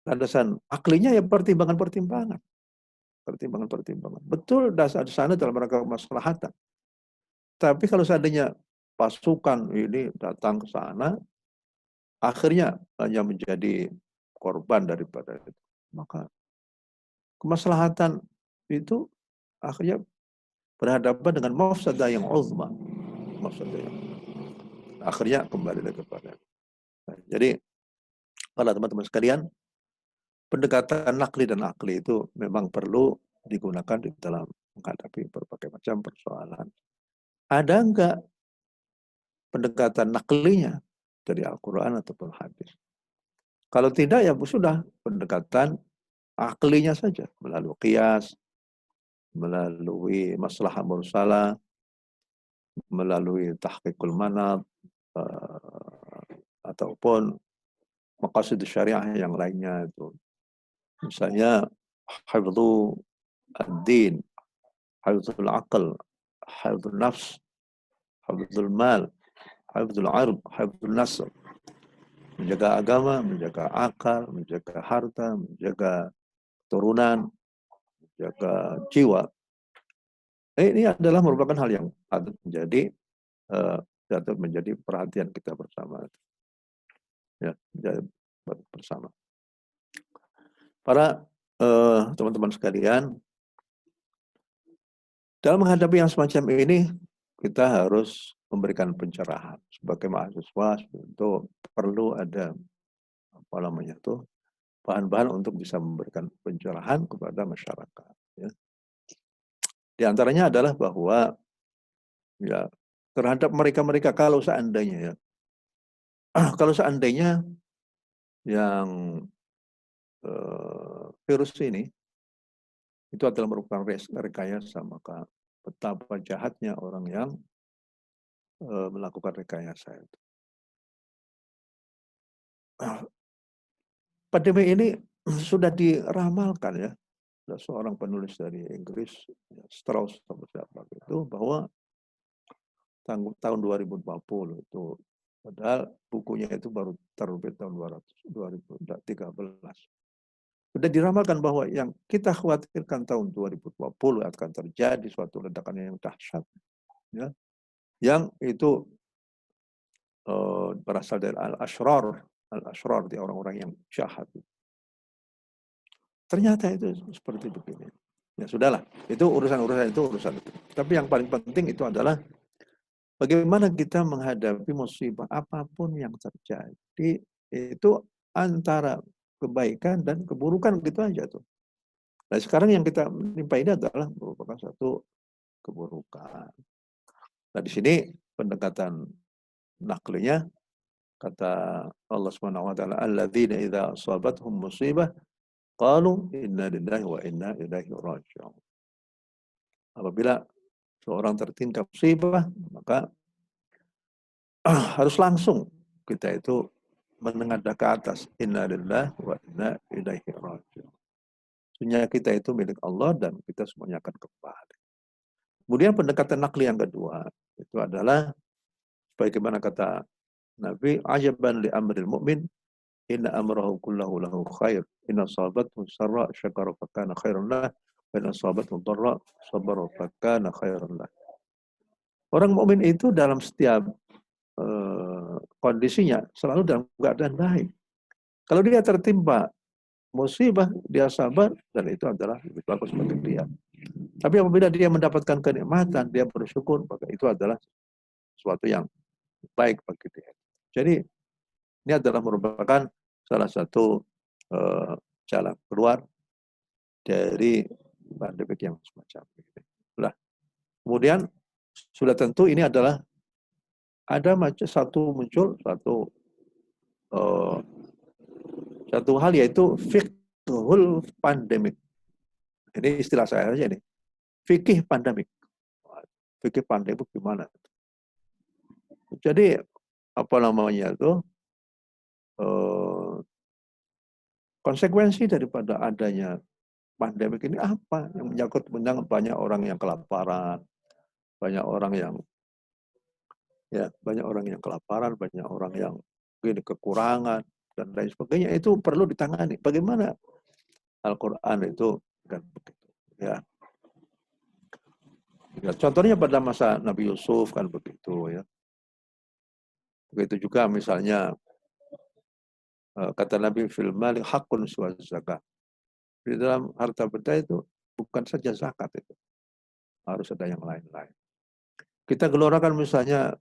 landasan aklinya ya pertimbangan-pertimbangan. Pertimbangan-pertimbangan. Betul dasar di sana dalam rangka kemaslahatan. Tapi kalau seandainya pasukan ini datang ke sana, akhirnya hanya menjadi korban daripada itu. Maka kemaslahatan itu akhirnya berhadapan dengan mafsadah yang uzma. Mafsadah yang akhirnya kembali lagi kepada. Nah, jadi para teman-teman sekalian, pendekatan nakli dan akli itu memang perlu digunakan di dalam menghadapi berbagai macam persoalan. Ada enggak pendekatan naklinya dari Al-Quran ataupun hadis? Kalau tidak ya sudah pendekatan aklinya saja melalui qiyas, melalui maslahah mursalah, melalui tahqiqul manat, ataupun maqasid syariah yang lainnya itu. Misalnya hifdzu ad-din, hifdzul aql, hifdzul nafs, hifdzul mal, hifdzul ard, hifdzul nasr. Menjaga agama, menjaga akal, menjaga harta, menjaga keturunan, menjaga jiwa. Ini adalah merupakan hal yang patut menjadi perhatian kita bersama. Ya, bersama. Para teman-teman sekalian, dalam menghadapi yang semacam ini, kita harus memberikan pencerahan. Sebagai mahasiswa, itu perlu ada bahan-bahan untuk bisa memberikan pencerahan kepada masyarakat. Ya. Di antaranya adalah bahwa ya terhadap mereka-mereka kalau seandainya yang virus ini itu adalah merupakan rekayasa, maka betapa jahatnya orang yang melakukan rekayasa itu. Pandemi ini sudah diramalkan ya, ada seorang penulis dari Inggris, Strauss itu, bahwa tahun 2020 itu, padahal bukunya itu baru terbit tahun 2013. Sudah diramalkan bahwa yang kita khawatirkan tahun 2020 akan terjadi suatu ledakan yang dahsyat, ya, yang itu berasal dari al-ashrar, di orang-orang yang jahat. Ternyata itu seperti begini. Ya sudahlah, itu urusan itu. Tapi yang paling penting itu adalah bagaimana kita menghadapi musibah apapun yang terjadi, itu antara kebaikan dan keburukan gitu aja tuh. Nah sekarang yang kita menimpa ini adalah merupakan satu keburukan. Nah di sini pendekatan naklinya kata Allah Subhanahu wa taala, alladzina idza asabathum musibah qalu inna lillahi wa inna ilaihi raji'un. Apabila seorang tertimpa musibah, maka harus langsung kita itu menengadah ke atas, inna lillahi wa inna ilaihi raji'un. Sesungguhnya kita itu milik Allah dan kita semuanya akan kembali. Kemudian pendekatan nakli yang kedua itu adalah bagaimana kata Nabi, ajaban li amril mu'min inna amrahu kullahu lahu khair. Inna sahabathu sarra syakara fakana khairan lah. Wa inna sahabathu darra sabara fakana khairan lah. Orang mukmin itu dalam setiap kondisinya selalu dalam keadaan baik. Kalau dia tertimpa musibah, dia sabar, dan itu adalah lebih bagus bagi dia. Tapi apabila dia mendapatkan kenikmatan, dia bersyukur, maka itu adalah sesuatu yang baik bagi dia. Jadi ini adalah merupakan salah satu jalan keluar dari pandemi yang semacam ini. Nah, kemudian sudah tentu ini adalah ada muncul satu hal, yaitu fiqhul pandemik. Ini istilah saya aja nih. Fikih pandemik. Fikih pandemik gimana? Jadi apa namanya itu? Konsekuensi daripada adanya pandemik ini apa? Yang menyangkut banyak orang yang kelaparan, banyak orang yang kelaparan, banyak orang yang kekurangan dan lain sebagainya, itu perlu ditangani. Bagaimana Al-Quran itu kan begitu, ya. Ya, contohnya pada masa Nabi Yusuf kan begitu, ya. Begitu juga misalnya kata Nabi fil mali haqqun wa zakat. Di dalam harta benda itu bukan saja zakat itu, harus ada yang lain-lain. Kita gelorakan misalnya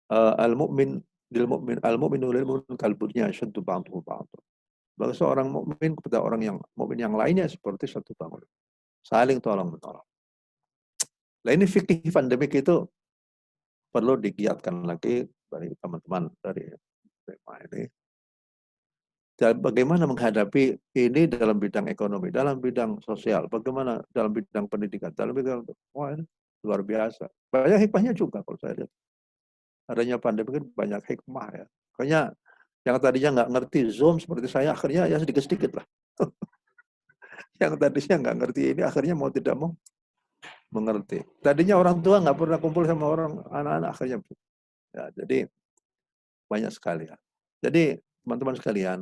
al-mu'min al-mu'minu lil mu'min kalbunya syaddu ba'duhu ba'du. Bahwa seorang mukmin kepada orang yang mukmin yang lainnya seperti satu bangunan, saling tolong menolong. Nah ini fikih pandemik itu perlu digiatkan lagi dari teman-teman dari tema ini. Dan bagaimana menghadapi ini dalam bidang ekonomi, dalam bidang sosial, bagaimana dalam bidang pendidikan, dalam bidang, wah ini luar biasa. Banyak hikmahnya juga kalau saya lihat. Adanya pandemi kan banyak hikmah ya. Makanya yang tadinya nggak ngerti Zoom seperti saya, akhirnya ya sedikit-sedikit lah. Yang tadinya nggak ngerti ini, akhirnya mau tidak mau mengerti. Tadinya orang tua nggak pernah kumpul sama orang anak-anak, akhirnya ya, jadi banyak sekali ya. Jadi teman-teman sekalian,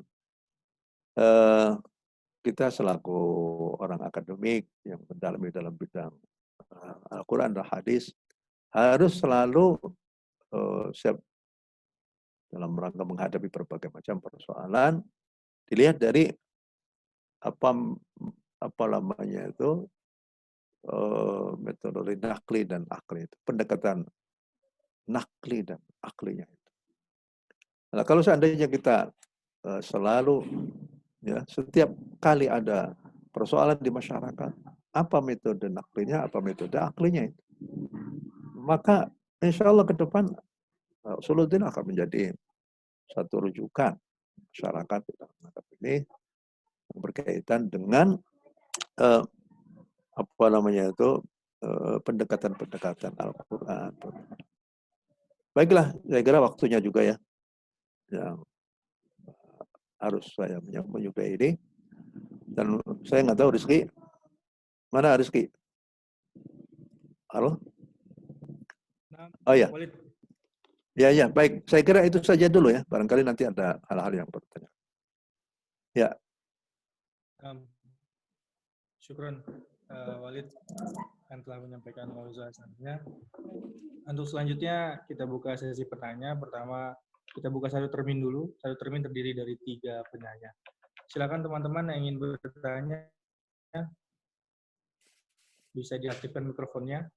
kita selaku orang akademik yang mendalami dalam bidang Al-Quran dan hadis harus selalu siap dalam rangka menghadapi berbagai macam persoalan. Dilihat dari apa namanya itu metodologi nakli dan akli itu, pendekatan nakli dan aklinya itu. Nah, kalau seandainya kita selalu ya setiap kali ada persoalan di masyarakat, apa metode naklinya, apa metode aklinya itu, maka insya Allah ke depan Suluddin akan menjadi satu rujukan masyarakat dalam menghadapi ini yang berkaitan dengan apa namanya itu pendekatan-pendekatan Al-Quran. Baiklah, saya kira waktunya juga ya yang harus saya menyukai ini. Dan saya nggak tahu Rizky, mana Rizky? Halo? Oh ya. Ya, baik. Saya kira itu saja dulu ya. Barangkali nanti ada hal-hal yang bertanya. Ya. Syukron Walid yang telah menyampaikan wawasannya. Untuk selanjutnya kita buka sesi pertanyaan. Pertama kita buka satu termin dulu. Satu termin terdiri dari 3 penanya. Silakan teman-teman yang ingin bertanya bisa diaktifkan mikrofonnya.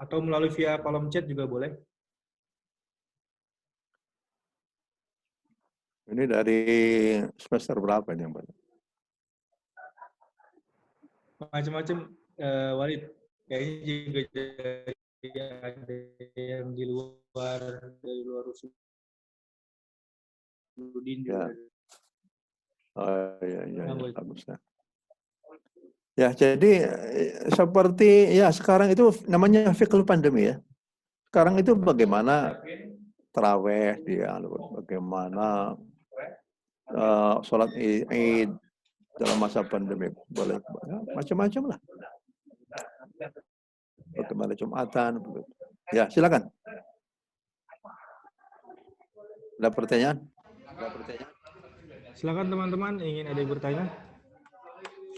Atau melalui via kolom chat juga boleh. Ini dari semester berapa ini yang banyak? Macam-macam, Walid. Kayaknya juga ada yang di luar, dari luar Usuluddin juga. Ya. Oh iya, Nah, bagus ya. Ya, jadi seperti ya sekarang itu namanya fikul pandemi ya. Sekarang itu bagaimana taraweh dia, bagaimana sholat Id dalam masa pandemi, boleh ya, macam-macam lah. Bagaimana Jumatan, begitu. Ya, silakan. Ada pertanyaan? Silakan teman-teman, ingin ada yang bertanya?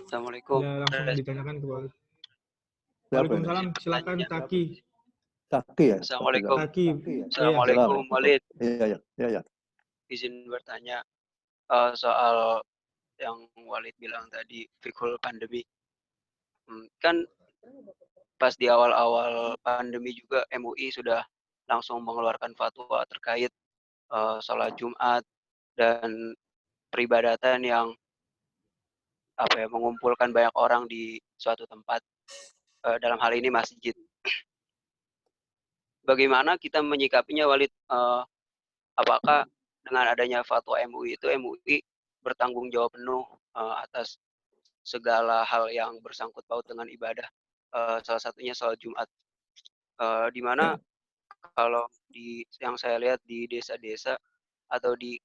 Assalamualaikum. Ya, langsung ditanyakan ke Walid. Siapa ini? Waalaikumsalam, silakan Taki. Taki ya? Assalamualaikum. Taki. Assalamualaikum, Walid. Iya. Izin bertanya soal yang Walid bilang tadi, fikul pandemi. Kan pas di awal-awal pandemi juga MUI sudah langsung mengeluarkan fatwa terkait sholat Jumat dan peribadatan yang mengumpulkan banyak orang di suatu tempat, dalam hal ini masjid. Bagaimana kita menyikapinya, Walid? Apakah dengan adanya fatwa MUI itu MUI bertanggung jawab penuh atas segala hal yang bersangkut paut dengan ibadah, salah satunya sholat Jumat, di mana kalau yang saya lihat di desa-desa atau di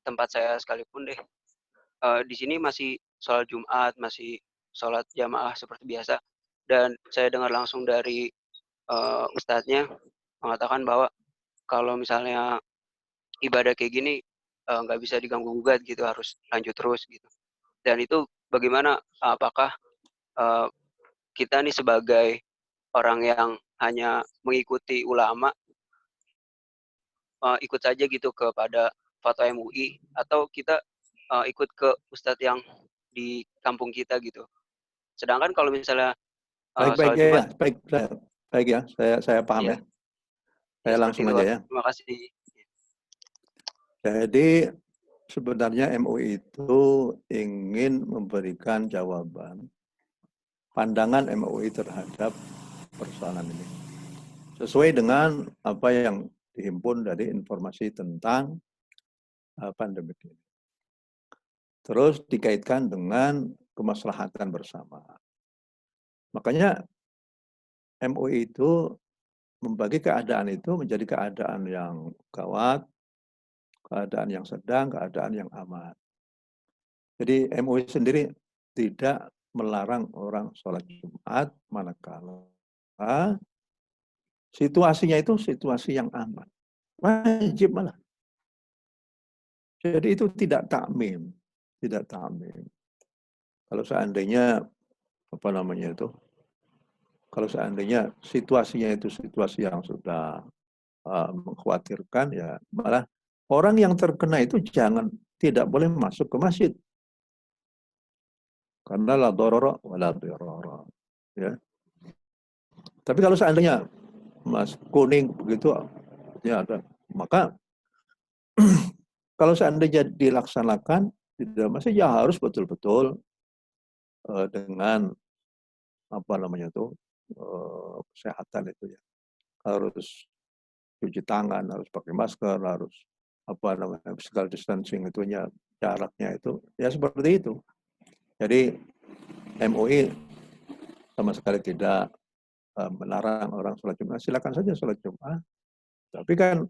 tempat saya sekalipun deh, di sini masih sholat Jumat, masih sholat jamaah seperti biasa, dan saya dengar langsung dari ustadznya mengatakan bahwa kalau misalnya ibadah kayak gini nggak bisa diganggu-gugat gitu, harus lanjut terus gitu. Dan itu bagaimana, apakah kita nih sebagai orang yang hanya mengikuti ulama ikut saja gitu kepada fatwa MUI, atau kita ikut ke ustadz yang di kampung kita gitu. Sedangkan kalau misalnya Baik ya, baik ya, saya paham ya. Saya langsung aja ya. Terima kasih. Jadi sebenarnya MUI itu ingin memberikan jawaban pandangan MUI terhadap persoalan ini sesuai dengan apa yang dihimpun dari informasi tentang pandemi ini. Terus dikaitkan dengan kemaslahatan bersama. Makanya MUI itu membagi keadaan itu menjadi keadaan yang gawat, keadaan yang sedang, keadaan yang aman. Jadi MUI sendiri tidak melarang orang sholat Jumat manakala situasinya itu situasi yang aman. Wajib malah. Jadi itu tidak takmim. Kalau seandainya kalau seandainya situasinya itu situasi yang sudah mengkhawatirkan, ya malah orang yang terkena itu tidak boleh masuk ke masjid. Karena la darara wa la dirara. Ya. Tapi kalau seandainya Mas kuning begitu ya ada, maka kalau seandainya dilaksanakan di dalam masjid ya harus betul-betul dengan kesehatan itu ya. Harus cuci tangan, harus pakai masker, harus physical distancing itunya, jaraknya itu ya seperti itu. Jadi MUI sama sekali tidak melarang orang sholat Jumat. Silakan saja sholat Jumat. Tapi kan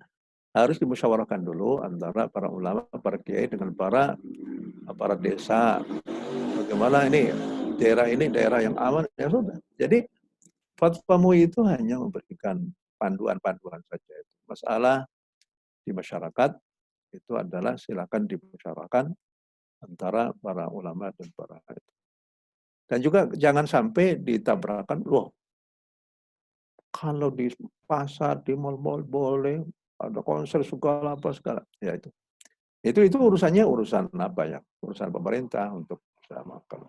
harus dimusyawarahkan dulu antara para ulama, para kiai dengan para desa. Bagaimana ini daerah yang aman, ya sudah. Jadi fatwa MUI itu hanya memberikan panduan-panduan saja. Masalah di masyarakat itu adalah silakan dimusyawarahkan antara para ulama dan para itu. Dan juga jangan sampai ditabrakan, loh, kalau di pasar, di mal-mal boleh, ada konser segala. Ya itu urusannya urusan apa ya? Urusan pemerintah untuk bisa makan.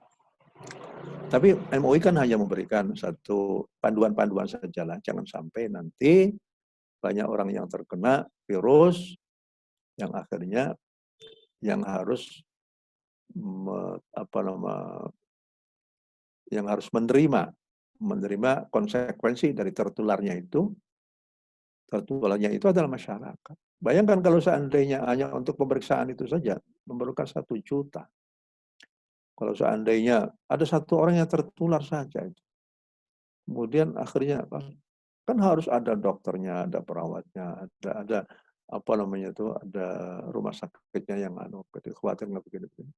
Tapi MUI kan hanya memberikan satu panduan-panduan saja lah. Jangan sampai nanti banyak orang yang terkena virus yang akhirnya yang harus yang harus menerima konsekuensi dari tertularnya itu adalah masyarakat. Bayangkan kalau seandainya hanya untuk pemeriksaan itu saja memerlukan 1 juta. Kalau seandainya ada 1 orang yang tertular saja itu, kemudian akhirnya kan harus ada dokternya, ada perawatnya, ada ada rumah sakitnya yang khawatir nggak begini-begini.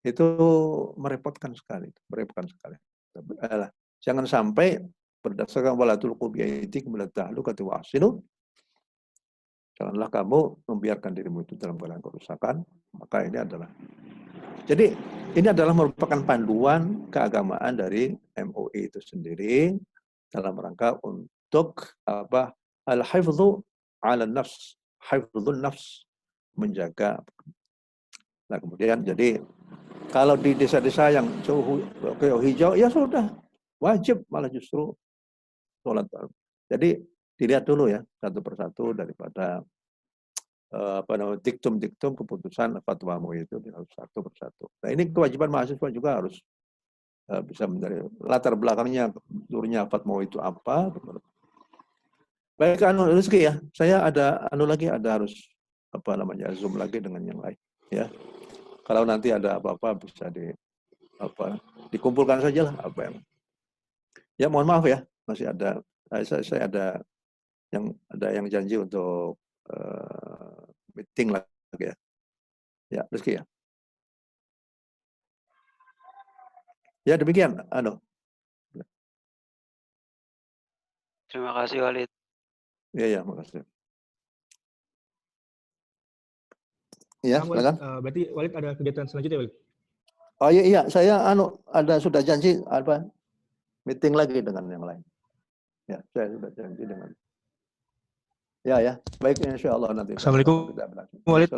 Itu merepotkan sekali. Jangan sampai berdasarkan wala tulqu biaydikum ila tahlukati wa ahsinu. Janganlah kamu membiarkan dirimu itu dalam keadaan kerusakan. Maka jadi ini adalah merupakan panduan keagamaan dari MUI itu sendiri dalam rangka untuk al-hifdzu 'ala nafs, hifdzun nafs, menjaga. Nah, kemudian jadi kalau di desa-desa yang jauh hijau ya sudah wajib malah justru sholat. Jadi dilihat dulu ya satu persatu daripada diktum-diktum keputusan fatwa MUI itu harus satu persatu. Nah, ini kewajiban mahasiswa juga harus bisa mencari latar belakangnya turunnya fatwa itu apa. Baik, Rizky ya. Saya ada harus Zoom lagi dengan yang lain ya. Kalau nanti ada apa-apa bisa dikumpulkan saja lah apa yang. Ya, mohon maaf ya, masih ada saya ada yang janji untuk meeting lagi ya. Ya, Rizky ya. Ya, demikian. Terima kasih Walid. Iya, makasih. Ya, silakan. Berarti Walid ada kegiatan selanjutnya, Walid? Oh iya, saya sudah janji meeting lagi dengan yang lain. Ya, saya sudah janji dengan. Ya, baik, insya Allah nanti. Assalamualaikum, Walid.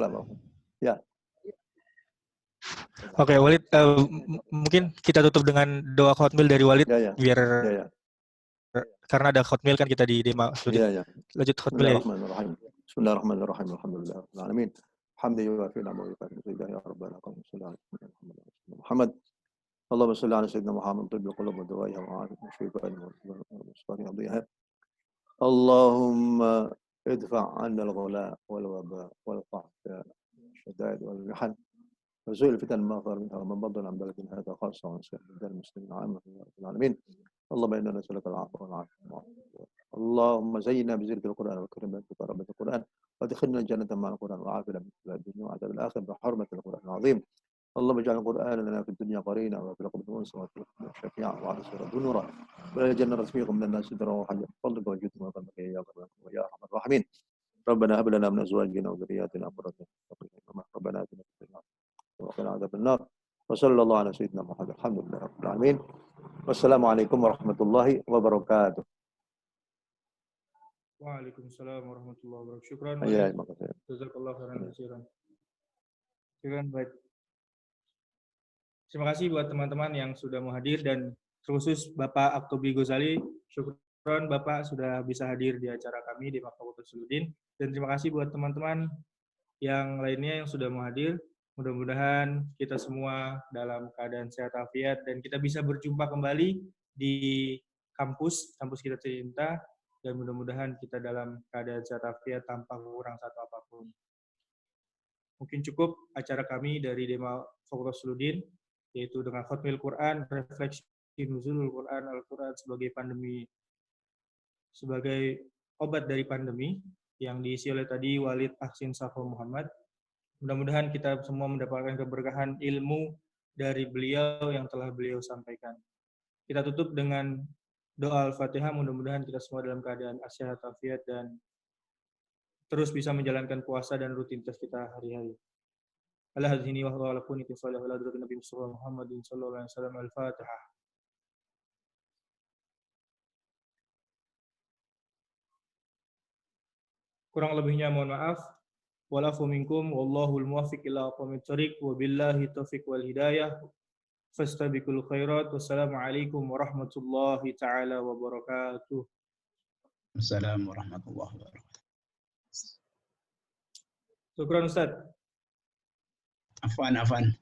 Ya. Oke, Walid, mungkin kita tutup dengan doa khotmil dari Walid biar karena ada khotmil kan kita di Dema. Ya. Lanjut khotmil ya. Bismillahirrahmanirrahim. Alhamdulillahirabbil alamin. Hamdulillah fi nama ya rabbana Muhammad. Allahumma shalli ala sayyidina Muhammad bil qulub wa dawa'iha wa a'afina wa Allahumma idfa' 'anna al-ghala wal waba wal qahta syada'id wal mihan wa zu'il fitan ma dhar minha wa man badana an baladin hadha khassa wa sa'il muslimin 'amma ya rabbal alamin. Allahumma inna nas'aluka al-'afwa wal 'afiyah. Allahumma zayyinna bi zinatil Qur'an wa akrimna bi karabatil Qur'an wa adkhilna al-jannata ma'al Qur'an wa 'afina min adhabil dunya wa 'adhabil akhirah bi hurmatil Qur'an al-'azim. اللهم اجعل القرآن لنا في الدنيا قرينا وفي الآخرة أنسا وفي الآخرة شفيعا وعلى الصراط نورا ولا الجنة رفيقا من الناس سدرا وحجا فضلك وجودك وفضلك يا أرحم الراحمين. ربنا هب لنا من أزواجنا وذرياتنا قرة أعين ربنا آتنا في الدنيا وقنا عذاب النار وصلى الله على سيدنا محمد الحمد لله رب العالمين والسلام عليكم ورحمة الله وبركاته. Waalaikumsalam warahmatullahi wabarakatuh. Syukran. Ya, terima kasih. Jazakallahu khairan katsiran. Syukran, baik. Terima kasih buat teman-teman yang sudah mau hadir dan khusus Bapak Aktobi Ghazali. Syukran Bapak sudah bisa hadir di acara kami di Fakultas Usuluddin. Dan terima kasih buat teman-teman yang lainnya yang sudah mau hadir. Mudah-mudahan kita semua dalam keadaan sehat afiat dan kita bisa berjumpa kembali di kampus kita tercinta dan mudah-mudahan kita dalam keadaan sehat afiat tanpa kurang satu apapun. Mungkin cukup acara kami dari Dema Fakultas Usuluddin, yaitu dengan khotmil Quran, refleksi nuzulul Quran, Al-Quran sebagai obat dari pandemi, yang diisi oleh tadi Walid Ahsin Safo Muhammad. Mudah-mudahan kita semua mendapatkan keberkahan ilmu dari beliau yang telah beliau sampaikan. Kita tutup dengan doa Al-Fatihah, mudah-mudahan kita semua dalam keadaan sehat afiat dan terus bisa menjalankan puasa dan rutinitas kita hari-hari. Ala hadhihi wa ala kunni sallallahu ala Nabi Muhammadin sallallahu alaihi wasallam. Al-Fatihah. Kurang lebihnya mohon maaf. Walafu minkum wallahul muwaffiq ila aqwamit thoriq wa billahi taufiq wal hidayah. fastabiqul khairat. Wassalamualaikum warahmatullahi taala wabarakatuh. Assalamualaikum warahmatullahi wabarakatuh. Syukran Ustaz. Afwan.